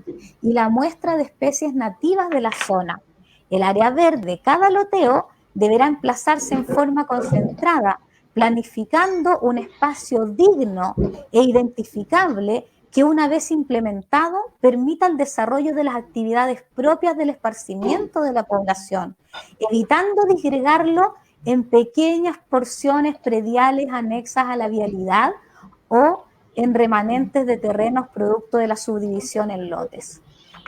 y la muestra de especies nativas de la zona. El área verde, cada loteo, deberá emplazarse en forma concentrada, planificando un espacio digno e identificable que una vez implementado permita el desarrollo de las actividades propias del esparcimiento de la población, evitando disgregarlo en pequeñas porciones prediales anexas a la vialidad o en remanentes de terrenos producto de la subdivisión en lotes.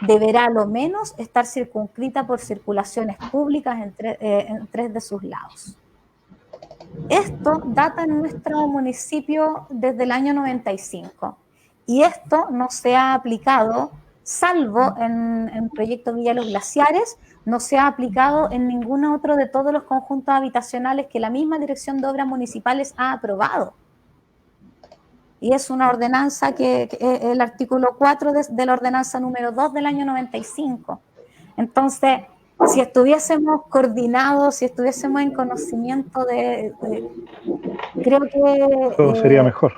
Deberá a lo menos estar circunscrita por circulaciones públicas en 3 de sus lados. Esto data en nuestro municipio desde el año 95 y esto no se ha aplicado, salvo en Proyecto Villa Los Glaciares, no se ha aplicado en ningún otro de todos los conjuntos habitacionales que la misma Dirección de Obras Municipales ha aprobado. Y es una ordenanza que es el artículo 4 de la ordenanza número 2 del año 95. Entonces, si estuviésemos coordinados, si estuviésemos en conocimiento creo que todo sería mejor.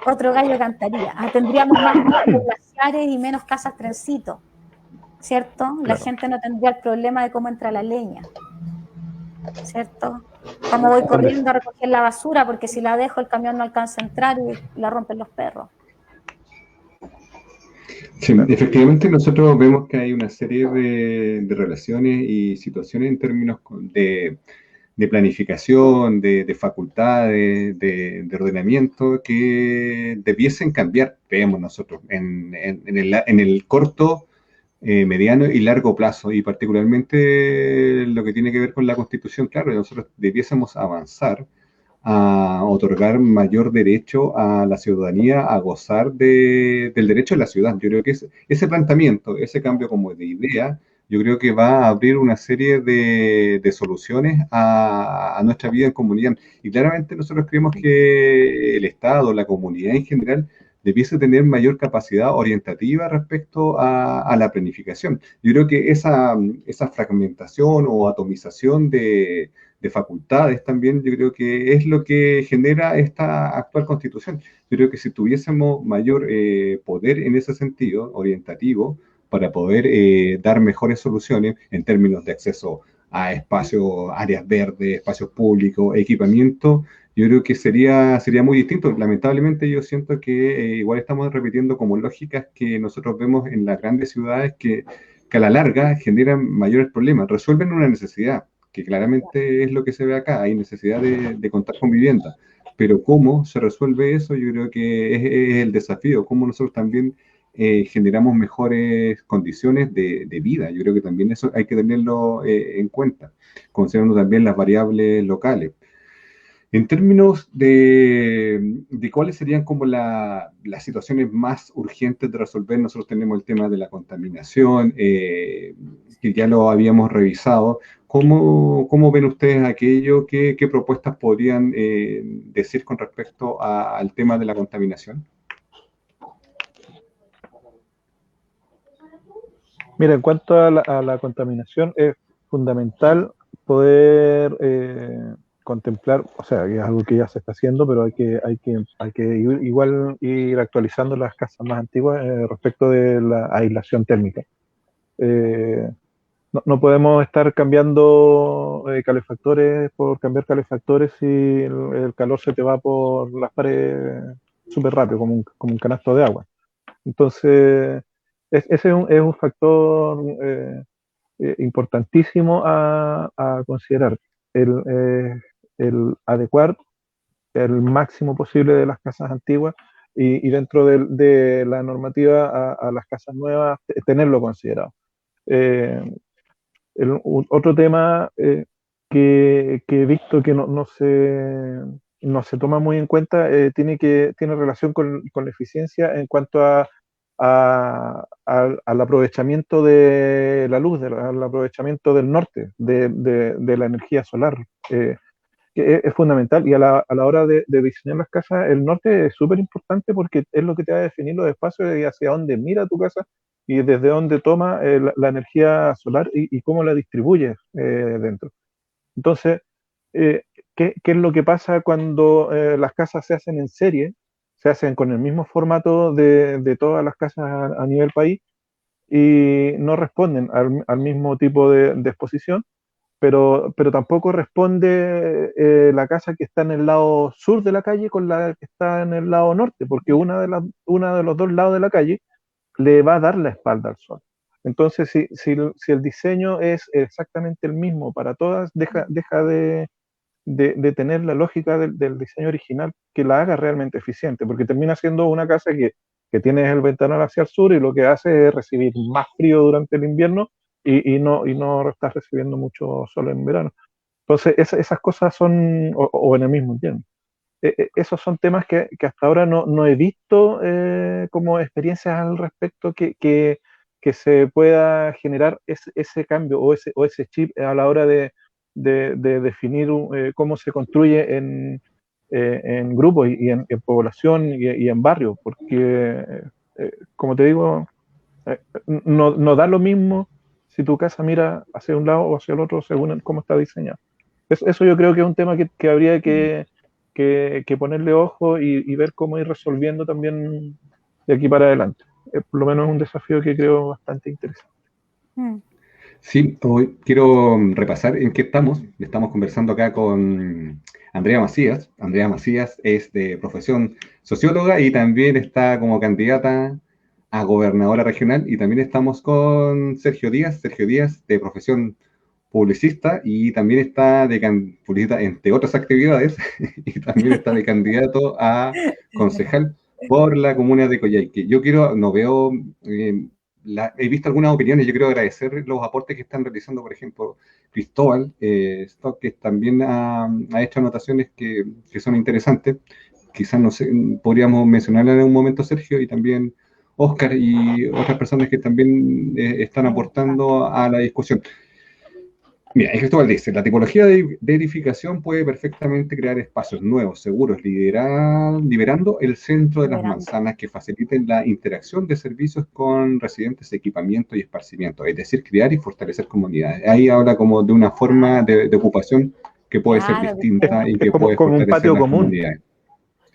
otro gallo cantaría. Tendríamos más glaciares y menos casas trencito, ¿cierto? Claro. La gente no tendría el problema de cómo entra la leña, ¿cierto? Como voy corriendo a recoger la basura, porque si la dejo el camión no alcanza a entrar y la rompen los perros. Sí, efectivamente nosotros vemos que hay una serie de relaciones y situaciones en términos de planificación, de facultades, de ordenamiento que debiesen cambiar, creemos nosotros, en el corto, mediano y largo plazo, y particularmente lo que tiene que ver con la Constitución. Claro, nosotros debiésemos avanzar a otorgar mayor derecho a la ciudadanía a gozar del derecho de la ciudad. Yo creo que ese planteamiento, ese cambio como de idea, yo creo que va a abrir una serie de soluciones a nuestra vida en comunidad. Y claramente nosotros creemos que el Estado, la comunidad en general, debiese tener mayor capacidad orientativa respecto a la planificación. Yo creo que esa fragmentación o atomización de facultades también, yo creo que es lo que genera esta actual constitución. Yo creo que si tuviésemos mayor poder en ese sentido, orientativo, para poder dar mejores soluciones en términos de acceso a espacios, áreas verdes, espacios públicos, equipamiento, yo creo que sería muy distinto. Lamentablemente yo siento que igual estamos repitiendo como lógicas que nosotros vemos en las grandes ciudades que a la larga generan mayores problemas, resuelven una necesidad, que claramente es lo que se ve acá, hay necesidad de contar con vivienda, pero cómo se resuelve eso, yo creo que es el desafío, cómo nosotros también generamos mejores condiciones de vida. Yo creo que también eso hay que tenerlo en cuenta, considerando también las variables locales. En términos de cuáles serían como las situaciones más urgentes de resolver, nosotros tenemos el tema de la contaminación, que ya lo habíamos revisado. ¿Cómo ven ustedes aquello? ¿Qué propuestas podrían decir con respecto al tema de la contaminación? Mira, en cuanto a la contaminación, es fundamental poder contemplar, o sea, que es algo que ya se está haciendo, pero hay que igual ir actualizando las casas más antiguas respecto de la aislación térmica. No podemos estar cambiando calefactores por cambiar calefactores si el calor se te va por las paredes súper rápido, como un canasto de agua. Entonces, ese es un factor importantísimo a considerar, el adecuar el máximo posible de las casas antiguas y dentro de la normativa a las casas nuevas, tenerlo considerado. Otro tema que he visto que no se toma muy en cuenta tiene relación con la eficiencia en cuanto a al aprovechamiento de la luz, al aprovechamiento del norte, de la energía solar, que es fundamental. Y a la hora de diseñar las casas, el norte es súper importante porque es lo que te va a definir los espacios y hacia dónde mira tu casa y desde dónde toma la energía solar y cómo la distribuyes dentro. Entonces, eh, ¿qué es lo que pasa cuando las casas se hacen en serie? Se hacen con el mismo formato de todas las casas a nivel país y no responden al mismo tipo de exposición, pero tampoco responde la casa que está en el lado sur de la calle con la que está en el lado norte, porque una de los dos lados de la calle le va a dar la espalda al sol. Entonces, si el diseño es exactamente el mismo para todas, deja de tener la lógica del diseño original que la haga realmente eficiente, porque termina siendo una casa que tiene el ventanal hacia el sur y lo que hace es recibir más frío durante el invierno y no estás recibiendo mucho sol en verano. Entonces, esas cosas son, o en el mismo invierno. Esos son temas que hasta ahora no he visto como experiencias al respecto que se pueda generar ese cambio o ese chip a la hora de definir cómo se construye en grupos y en población y en barrio, porque, como te digo, no da lo mismo si tu casa mira hacia un lado o hacia el otro según cómo está diseñado. Eso yo creo que es un tema que habría que ponerle ojo y ver cómo ir resolviendo también de aquí para adelante. Por lo menos es un desafío que creo bastante interesante. Mm. Sí, hoy quiero repasar en qué estamos. Estamos conversando acá con Andrea Macías. Andrea Macías es de profesión socióloga y también está como candidata a gobernadora regional. Y también estamos con Sergio Díaz de profesión publicista y también está publicista entre otras actividades y también está de candidato a concejal por la comuna de Coyhaique. Yo quiero, no veo... he visto algunas opiniones, yo quiero agradecer los aportes que están realizando, por ejemplo, Cristóbal Stock, que también ha hecho anotaciones que son interesantes. Quizás no sé, podríamos mencionarla en un momento, Sergio, y también Oscar y otras personas que también están aportando a la discusión. Mira, Cristóbal dice, la tipología de edificación puede perfectamente crear espacios nuevos, seguros, liberando el centro de las manzanas que faciliten la interacción de servicios con residentes, equipamiento y esparcimiento, es decir, crear y fortalecer comunidades. Ahí habla como de una forma de ocupación que puede ser Claro, distinta y Es que puede como un fortalecer patio las común, comunidades.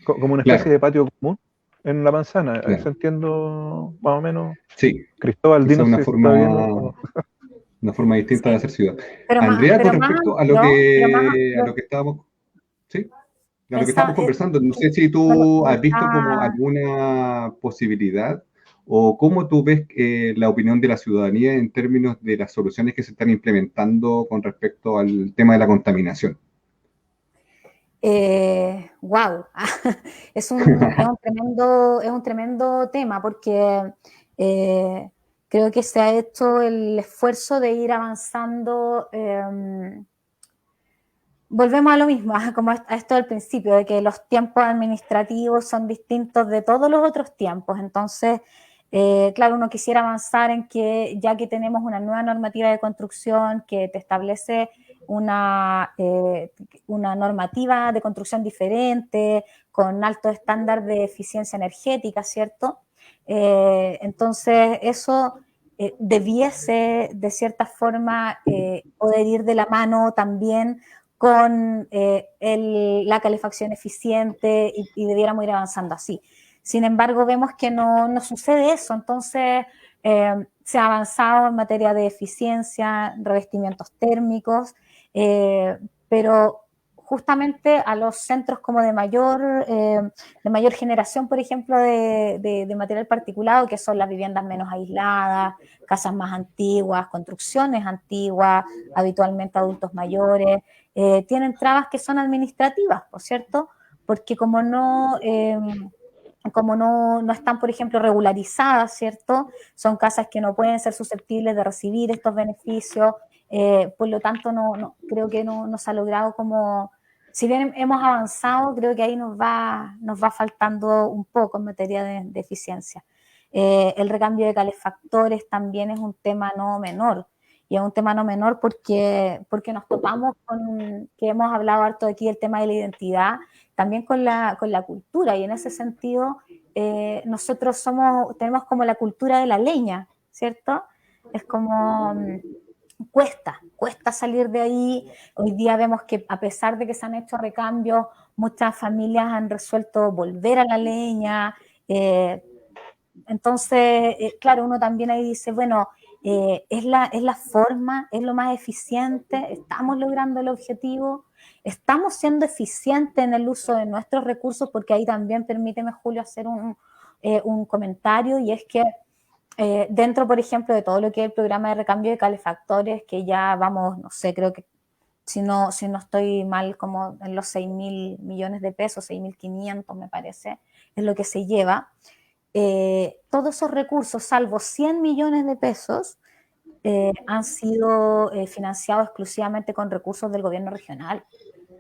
como una especie Claro, de patio común en la manzana. Eso claro. entiendo más o menos. Sí, Cristóbal, quizá dinos si está bien o... una forma distinta de sí, hacer ciudad. pero más, Andrea, con pero más respecto a amplio, pero más lo amplio. que estábamos, ¿sí? A lo que Pensaba, estamos conversando, no sé si bueno, tú me has visto como está, alguna posibilidad o cómo tú ves la opinión de la ciudadanía en términos de las soluciones que se están implementando con respecto al tema de la contaminación. wow, es un tremendo tema porque eh, creo que se ha hecho el esfuerzo de ir avanzando. Volvemos a lo mismo, como a esto del principio, de que los tiempos administrativos son distintos de todos los otros tiempos. Entonces, claro, uno quisiera avanzar en que ya que tenemos una nueva normativa de construcción que te establece una normativa de construcción diferente, con alto estándar de eficiencia energética, ¿cierto? Entonces, eso debiese, de cierta forma, poder ir de la mano también con la calefacción eficiente y debiéramos ir avanzando así. Sin embargo, vemos que no sucede eso, entonces se ha avanzado en materia de eficiencia, revestimientos térmicos, pero justamente a los centros como de mayor generación, por ejemplo, de material particulado, que son las viviendas menos aisladas, casas más antiguas, construcciones antiguas, habitualmente adultos mayores, tienen trabas que son administrativas, ¿por cierto? Porque como no están, por ejemplo, regularizadas, ¿cierto? Son casas que no pueden ser susceptibles de recibir estos beneficios, por lo tanto, creo que no se ha logrado como, si bien hemos avanzado, creo que ahí nos va faltando un poco en materia de eficiencia. El recambio de calefactores también es un tema no menor. Y es un tema no menor porque nos topamos con, que hemos hablado harto aquí, el tema de la identidad, también con la cultura. Y en ese sentido, nosotros tenemos como la cultura de la leña, ¿cierto? Es como cuesta salir de ahí. Hoy día vemos que a pesar de que se han hecho recambios, muchas familias han resuelto volver a la leña. Entonces, claro, uno también ahí dice, bueno, es la forma, es lo más eficiente, estamos logrando el objetivo, estamos siendo eficientes en el uso de nuestros recursos, porque ahí también permíteme, Julio, hacer un comentario, y es que dentro, por ejemplo, de todo lo que es el programa de recambio de calefactores, que ya vamos, no sé, creo que si no estoy mal, como en los 6.000 millones de pesos, 6.500 me parece, es lo que se lleva. Todos esos recursos, salvo 100 millones de pesos, han sido financiados exclusivamente con recursos del gobierno regional.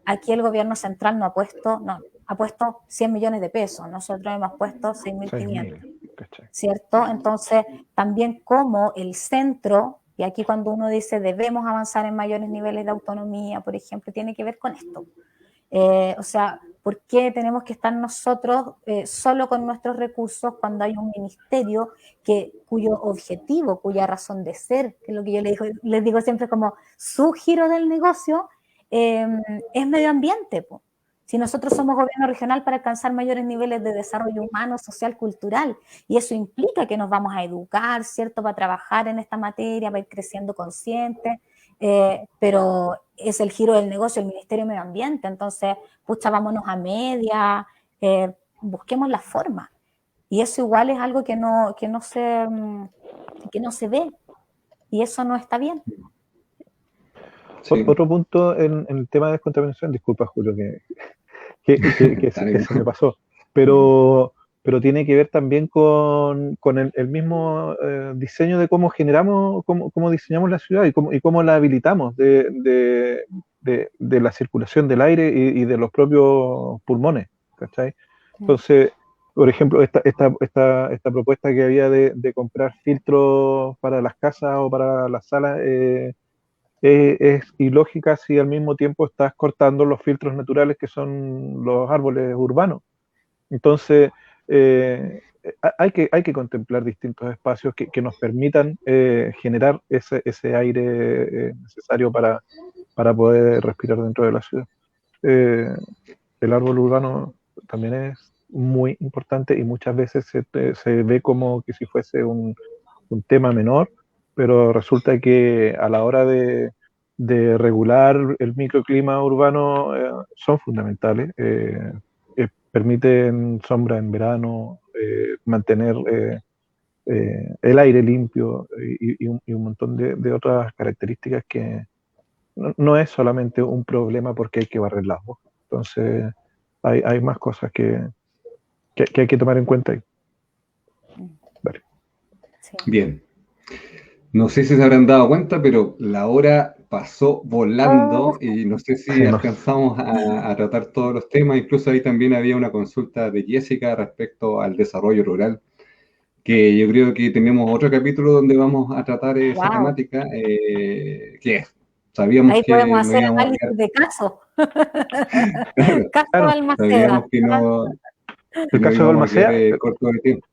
Aquí el gobierno central no, ha puesto 100 millones de pesos, nosotros hemos puesto 6.500. ¿Cierto? Entonces, también como el centro, y aquí cuando uno dice debemos avanzar en mayores niveles de autonomía, por ejemplo, tiene que ver con esto. O sea, ¿por qué tenemos que estar nosotros solo con nuestros recursos cuando hay un ministerio cuyo objetivo, cuya razón de ser, que es lo que yo les digo siempre como su giro del negocio, es medio ambiente, po? Si nosotros somos gobierno regional para alcanzar mayores niveles de desarrollo humano, social, cultural, y eso implica que nos vamos a educar, ¿cierto?, para trabajar en esta materia, para ir creciendo conscientes, pero es el giro del negocio, el Ministerio de Medio Ambiente, entonces, pucha, vámonos a media, busquemos la forma. Y eso igual es algo que no se ve, y eso no está bien. Sí. Otro punto en el tema de descontaminación, disculpa Julio que se me pasó, pero tiene que ver también con el mismo diseño de cómo generamos, cómo diseñamos la ciudad y cómo la habilitamos de la circulación del aire y de los propios pulmones, ¿cachai? Entonces, por ejemplo, esta propuesta que había de comprar filtros para las casas o para las salas, es ilógica si al mismo tiempo estás cortando los filtros naturales que son los árboles urbanos. Entonces, hay que contemplar distintos espacios que nos permitan generar ese aire necesario para poder respirar dentro de la ciudad. El árbol urbano también es muy importante y muchas veces se ve como que si fuese un tema menor, pero resulta que a la hora de regular el microclima urbano son fundamentales. Permiten sombra en verano, mantener el aire limpio y un montón de otras características que no es solamente un problema porque hay que barrer las hojas. Entonces hay más cosas que hay que tomar en cuenta ahí. Vale. Sí. Bien. No sé si se habrán dado cuenta, pero la hora pasó volando y no sé si alcanzamos a tratar todos los temas. Incluso ahí también había una consulta de Jessica respecto al desarrollo rural, que yo creo que tenemos otro capítulo donde vamos a tratar esa temática, que sabíamos ahí que podemos no hacer íbamos a análisis de caso. Caso Balmaceda. Sabíamos que no, el caso de Balmaceda, corto de tiempo.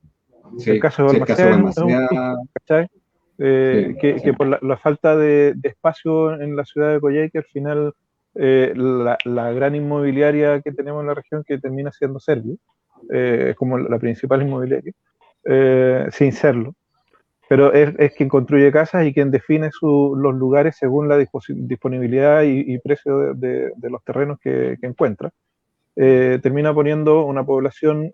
Sí, el caso de Balmaceda, ¿cachai? Que por la falta de espacio en la ciudad de Coyhaique, al final la gran inmobiliaria que tenemos en la región, que termina siendo Servio, es como la principal inmobiliaria, sin serlo, pero es quien construye casas y quien define los lugares según la disponibilidad y precio de los terrenos que encuentra. Termina poniendo una población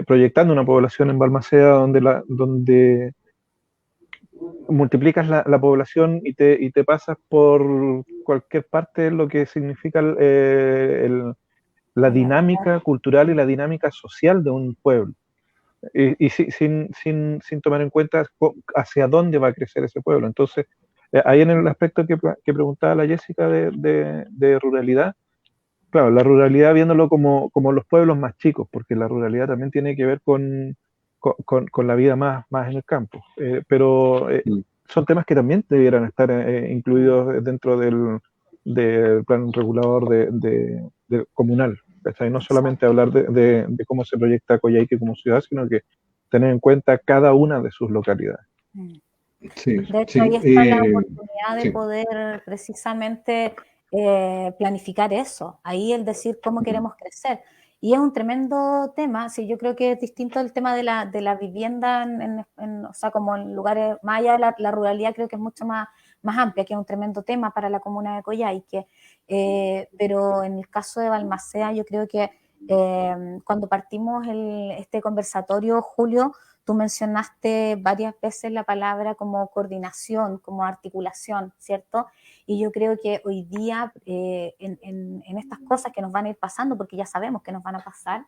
proyectando una población en Balmaceda donde multiplicas la población y te pasas por cualquier parte de lo que significa la dinámica cultural y la dinámica social de un pueblo. Y sin tomar en cuenta hacia dónde va a crecer ese pueblo. Entonces, ahí en el aspecto que preguntaba la Jessica de ruralidad, claro, la ruralidad viéndolo como los pueblos más chicos, porque la ruralidad también tiene que ver con con la vida más en el campo. Pero son temas que también debieran estar incluidos dentro del plan regulador de comunal, ¿cachai? No solamente hablar de cómo se proyecta Coyhaique como ciudad, sino que tener en cuenta cada una de sus localidades. Sí, De hecho, sí, ahí está la oportunidad de sí. poder precisamente planificar eso, ahí el decir cómo queremos crecer. Y es un tremendo tema, sí, yo creo que es distinto el tema de la vivienda, o sea, como en lugares, más allá de la ruralidad, creo que es mucho más amplia, que es un tremendo tema para la comuna de Coyhaique. Pero en el caso de Balmaceda, yo creo que cuando partimos este conversatorio, Julio, tú mencionaste varias veces la palabra como coordinación, como articulación, ¿cierto? Y yo creo que hoy día en estas cosas que nos van a ir pasando, porque ya sabemos que nos van a pasar,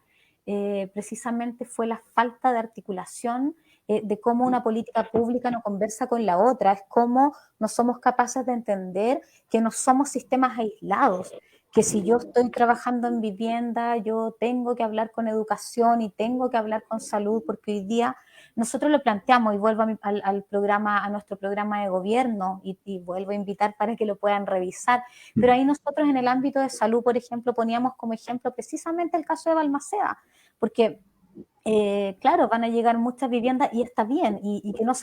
precisamente fue la falta de articulación de cómo una política pública no conversa con la otra, es cómo no somos capaces de entender que no somos sistemas aislados, que si yo estoy trabajando en vivienda, yo tengo que hablar con educación y tengo que hablar con salud, porque hoy día nosotros lo planteamos, y vuelvo al programa, a nuestro programa de gobierno, y vuelvo a invitar para que lo puedan revisar, pero ahí nosotros en el ámbito de salud, por ejemplo, poníamos como ejemplo precisamente el caso de Balmaceda, porque claro, van a llegar muchas viviendas y está bien, y que no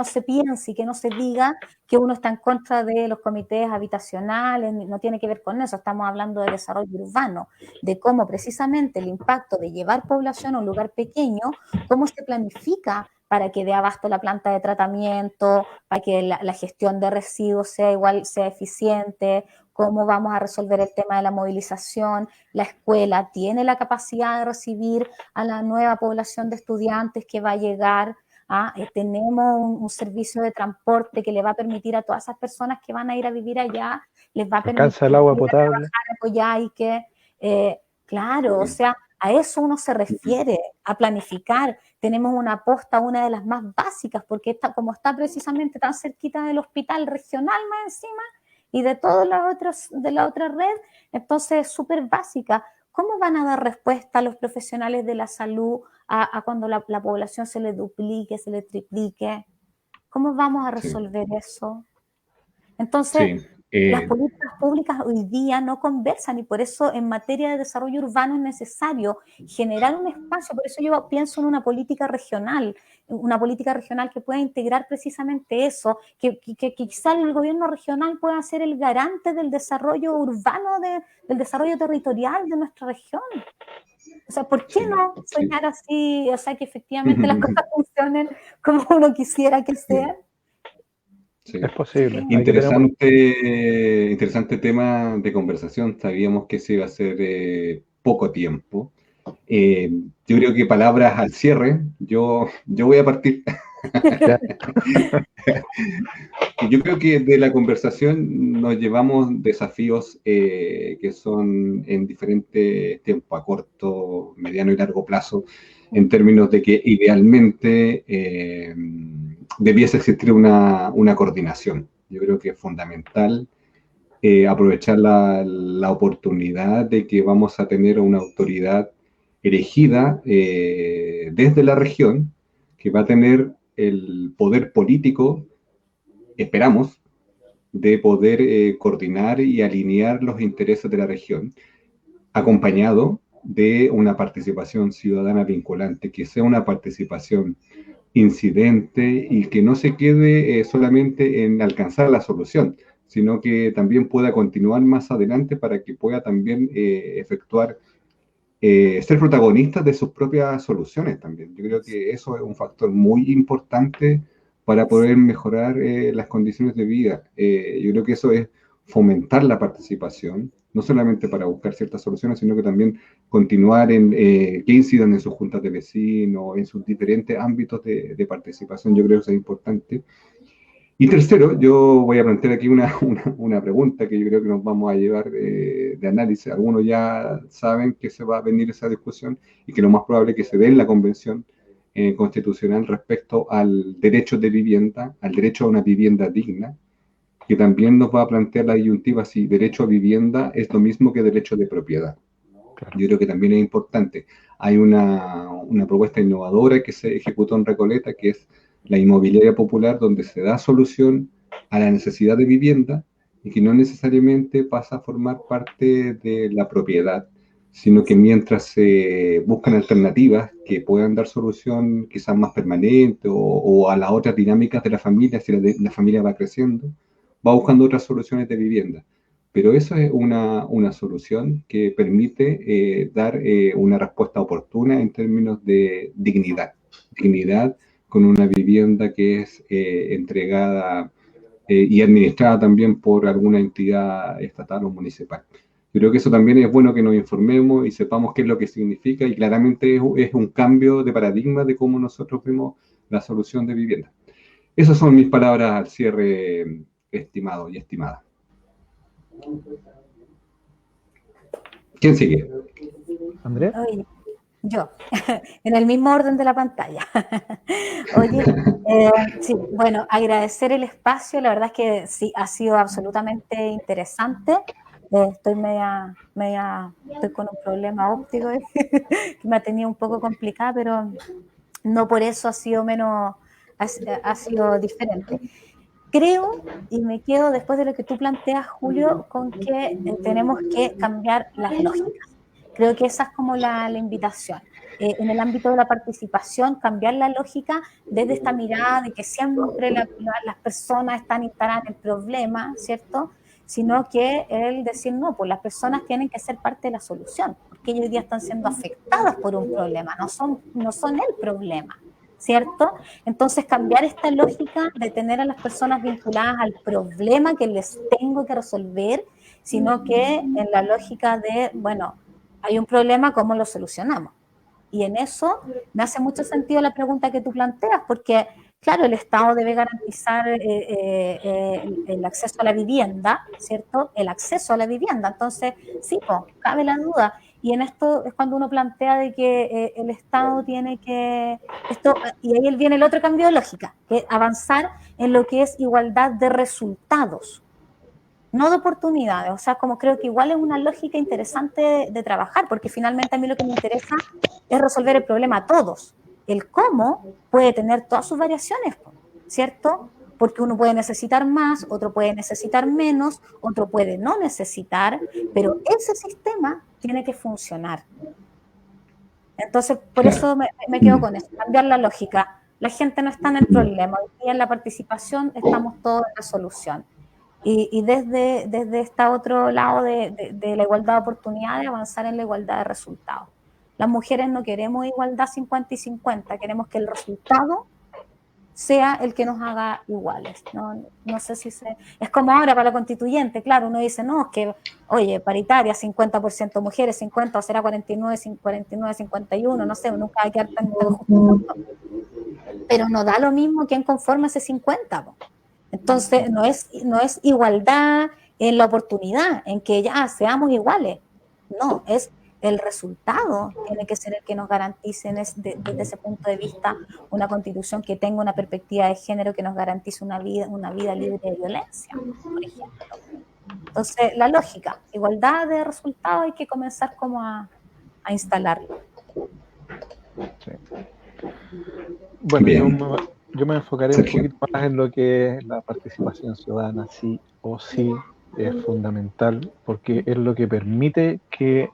se piense y que no se diga que uno está en contra de los comités habitacionales, no tiene que ver con eso, estamos hablando de desarrollo urbano, de cómo precisamente el impacto de llevar población a un lugar pequeño, cómo se planifica para que dé abasto la planta de tratamiento, para que la gestión de residuos sea eficiente, cómo vamos a resolver el tema de la movilización, la escuela tiene la capacidad de recibir a la nueva población de estudiantes que va a llegar. Tenemos un servicio de transporte que le va a permitir a todas esas personas que van a ir a vivir allá, les va a ¿Alcanza permitir el agua ir a potable? trabajar a Coyhaique. Claro, o sea, a eso uno se refiere, a planificar. Tenemos una posta, una de las más básicas, porque como está precisamente tan cerquita del hospital regional más encima, y de todas de la otra red, entonces es súper básica. ¿Cómo van a dar respuesta a los profesionales de la salud a cuando la población se le duplique, se le triplique? ¿Cómo vamos a resolver eso? Entonces, las políticas públicas hoy día no conversan, y por eso en materia de desarrollo urbano es necesario generar un espacio. Por eso yo pienso en una política regional que pueda integrar precisamente eso, que quizá el gobierno regional pueda ser el garante del desarrollo urbano, del desarrollo territorial de nuestra región. O sea, ¿por qué no soñar así? O sea, que efectivamente las cosas funcionen como uno quisiera que sean. Sí. Es posible. Interesante tema de conversación. Sabíamos que se iba a hacer poco tiempo. Yo creo que palabras al cierre. Yo voy a partir. Yo creo que de la conversación nos llevamos desafíos que son en diferentes tiempos, a corto, mediano y largo plazo, en términos de que idealmente debiese existir una coordinación. Yo creo que es fundamental aprovechar la oportunidad de que vamos a tener una autoridad elegida desde la región, que va a tener el poder político, esperamos, de poder coordinar y alinear los intereses de la región, acompañado de una participación ciudadana vinculante, que sea una participación incidente y que no se quede solamente en alcanzar la solución, sino que también pueda continuar más adelante para que pueda también efectuar, ser protagonistas de sus propias soluciones también. Yo creo que eso es un factor muy importante para poder mejorar las condiciones de vida. Yo creo que eso es fomentar la participación, no solamente para buscar ciertas soluciones, sino que también continuar en que incidan en sus juntas de vecinos, en sus diferentes ámbitos de participación. Yo creo que eso es importante. Y tercero, yo voy a plantear aquí una pregunta que yo creo que nos vamos a llevar de análisis. Algunos ya saben que se va a venir esa discusión y que lo más probable es que se dé en la convención constitucional respecto al derecho de vivienda, al derecho a una vivienda digna, que también nos va a plantear la disyuntiva si derecho a vivienda es lo mismo que derecho de propiedad. Claro. Yo creo que también es importante. Hay una propuesta innovadora que se ejecutó en Recoleta, que es la inmobiliaria popular, donde se da solución a la necesidad de vivienda y que no necesariamente pasa a formar parte de la propiedad, sino que mientras se buscan alternativas que puedan dar solución quizás más permanente o a las otras dinámicas de la familia, si la familia va creciendo, va buscando otras soluciones de vivienda. Pero eso es una solución que permite dar una respuesta oportuna en términos de dignidad. Dignidad con una vivienda que es entregada y administrada también por alguna entidad estatal o municipal. Yo creo que eso también es bueno que nos informemos y sepamos qué es lo que significa y claramente es un cambio de paradigma de cómo nosotros vemos la solución de vivienda. Esas son mis palabras al cierre, estimado y estimada. ¿Quién sigue? ¿Andrea? Oye, yo, en el mismo orden de la pantalla. Oye, sí, bueno, agradecer el espacio, la verdad es que sí, ha sido absolutamente interesante. Estoy estoy con un problema óptico que me ha tenido un poco complicada, pero no por eso ha sido menos, ha sido diferente. Creo, y me quedo después de lo que tú planteas, Julio, con que tenemos que cambiar las lógicas. Creo que esa es como la invitación. En el ámbito de la participación, cambiar la lógica desde esta mirada de que siempre las personas están instaladas en el problema, ¿cierto? Sino que el decir, no, pues las personas tienen que ser parte de la solución, porque ellos hoy día están siendo afectadas por un problema, no son el problema, ¿cierto? Entonces, cambiar esta lógica de tener a las personas vinculadas al problema que les tengo que resolver, sino que en la lógica de, bueno, hay un problema, ¿cómo lo solucionamos? Y en eso me hace mucho sentido la pregunta que tú planteas, porque, claro, el Estado debe garantizar el acceso a la vivienda, ¿cierto? El acceso a la vivienda. Entonces, sí, pues, cabe la duda. Y en esto es cuando uno plantea de que el Estado tiene que, y ahí viene el otro cambio de lógica, que es avanzar en lo que es igualdad de resultados, no de oportunidades. O sea, como creo que igual es una lógica interesante de trabajar, porque finalmente a mí lo que me interesa es resolver el problema a todos. El cómo puede tener todas sus variaciones, ¿cierto? Porque uno puede necesitar más, otro puede necesitar menos, otro puede no necesitar, pero ese sistema tiene que funcionar. Entonces, por eso me quedo con eso, cambiar la lógica. La gente no está en el problema, hoy día en la participación estamos todos en la solución. Y desde este otro lado de la igualdad de oportunidades, avanzar en la igualdad de resultados. Las mujeres no queremos igualdad 50 y 50, queremos que el resultado sea el que nos haga iguales. No sé si es como ahora para la constituyente, claro, uno dice, no, es que, oye, paritaria, 50% mujeres, 50, o será 49, 49, 51, no sé, nunca hay que quedar tan justo. Pero no da lo mismo quien conforma ese 50, po. Entonces, no es igualdad en la oportunidad, en que ya seamos iguales. No, es el resultado tiene que ser el que nos garantice desde ese punto de vista una constitución que tenga una perspectiva de género que nos garantice una vida libre de violencia, por ejemplo. Entonces, la lógica, igualdad de resultados, hay que comenzar como a instalarlo. Sí. Bueno, yo me enfocaré un poquito más en lo que es la participación ciudadana, sí o sí es fundamental, porque es lo que permite que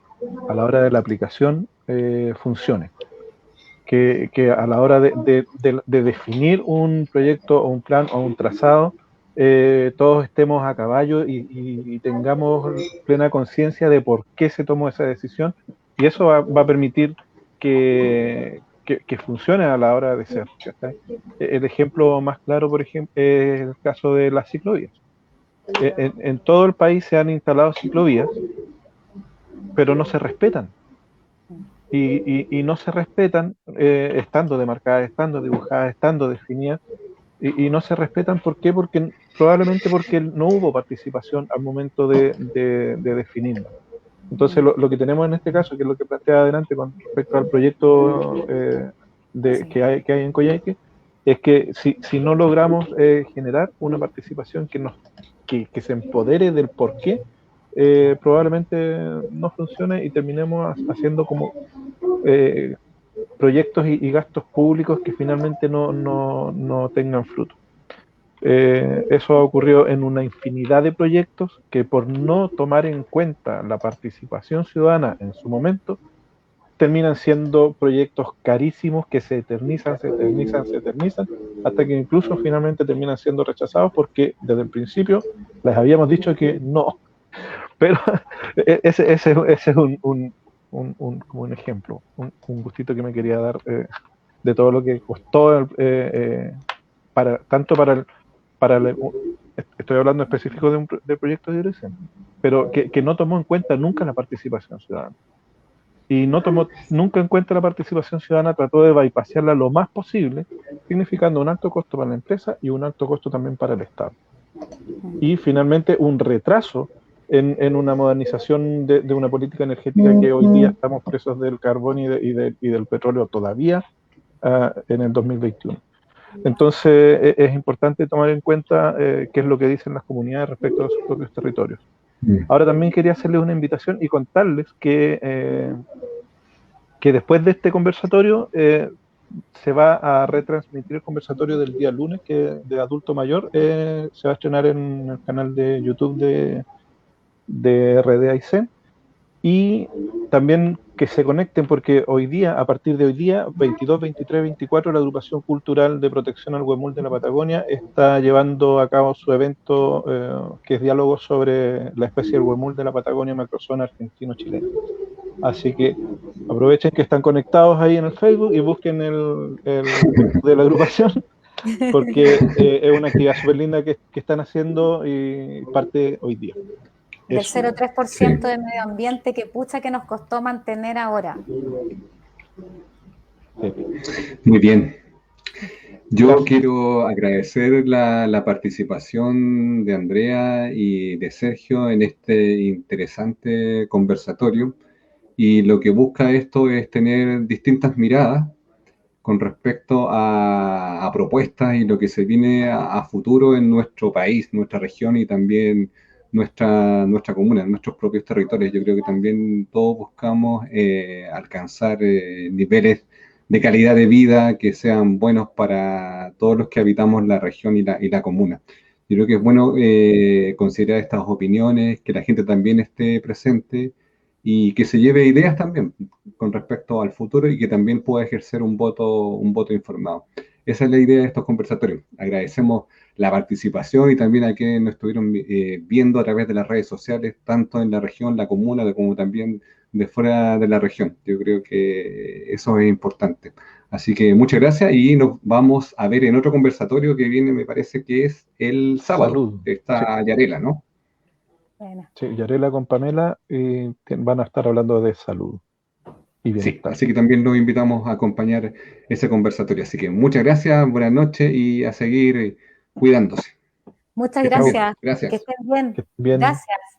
a la hora de la aplicación funcione. Que a la hora de definir un proyecto o un plan o un trazado, todos estemos a caballo y tengamos plena conciencia de por qué se tomó esa decisión, y eso va a permitir que funcione a la hora de ser. ¿Cachai? El ejemplo más claro, por ejemplo, es el caso de las ciclovías. En todo el país se han instalado ciclovías, pero no se respetan. Y no se respetan estando demarcadas, estando dibujadas, estando definidas, y no se respetan. ¿Por qué? Probablemente porque no hubo participación al momento de definirla. Entonces lo que tenemos en este caso, que es lo que plantea adelante con respecto al proyecto que hay en Coyhaique, es que si no logramos generar una participación que se empodere del porqué, probablemente no funcione y terminemos haciendo como proyectos y gastos públicos que finalmente no tengan fruto. Eso ha ocurrido en una infinidad de proyectos que por no tomar en cuenta la participación ciudadana en su momento, terminan siendo proyectos carísimos que se eternizan, hasta que incluso finalmente terminan siendo rechazados porque desde el principio les habíamos dicho que no. Pero ese es como un ejemplo, un gustito que me quería dar de todo lo que costó tanto estoy hablando específico de proyectos de dirección, pero que no tomó en cuenta nunca la participación ciudadana. Y no tomó nunca en cuenta la participación ciudadana, trató de bypassarla lo más posible, significando un alto costo para la empresa y un alto costo también para el Estado. Y finalmente un retraso en una modernización de una política energética que hoy día estamos presos del carbón y del petróleo todavía en el 2021. Entonces es importante tomar en cuenta qué es lo que dicen las comunidades respecto a sus propios territorios. Ahora también quería hacerles una invitación y contarles que después de este conversatorio se va a retransmitir el conversatorio del día lunes, que de adulto mayor se va a estrenar en el canal de YouTube de RD Aysén. Y también que se conecten porque hoy día, a partir de hoy día, 22, 23, 24, la Agrupación Cultural de Protección al Huemul de la Patagonia está llevando a cabo su evento que es diálogo sobre la especie del huemul de la Patagonia, macrozona argentino-chilena. Así que aprovechen que están conectados ahí en el Facebook y busquen el de la agrupación, porque es una actividad súper linda que están haciendo y parte hoy día. Del 0,3% de medio ambiente que pucha que nos costó mantener ahora. Muy bien. Yo quiero agradecer la participación de Andrea y de Sergio en este interesante conversatorio. Y lo que busca esto es tener distintas miradas con respecto a propuestas y lo que se viene a futuro en nuestro país, nuestra región y también nuestra comuna, nuestros propios territorios. Yo creo que también todos buscamos alcanzar niveles de calidad de vida que sean buenos para todos los que habitamos la región y la comuna. Yo creo que es bueno considerar estas opiniones, que la gente también esté presente y que se lleve ideas también con respecto al futuro y que también pueda ejercer un voto informado. Esa es la idea de estos conversatorios. Agradecemos la participación y también a quienes nos estuvieron viendo a través de las redes sociales, tanto en la región, la comuna, como también de fuera de la región. Yo creo que eso es importante. Así que muchas gracias y nos vamos a ver en otro conversatorio que viene, me parece que es el sábado. Salud. Está sí. Yarela, ¿no? Bueno. Sí, Yarela con Pamela van a estar hablando de salud. Sí, así que también los invitamos a acompañar ese conversatorio. Así que muchas gracias, buenas noches y a seguir cuidándose. Muchas gracias. Gracias. Que estén bien. Bien. Gracias.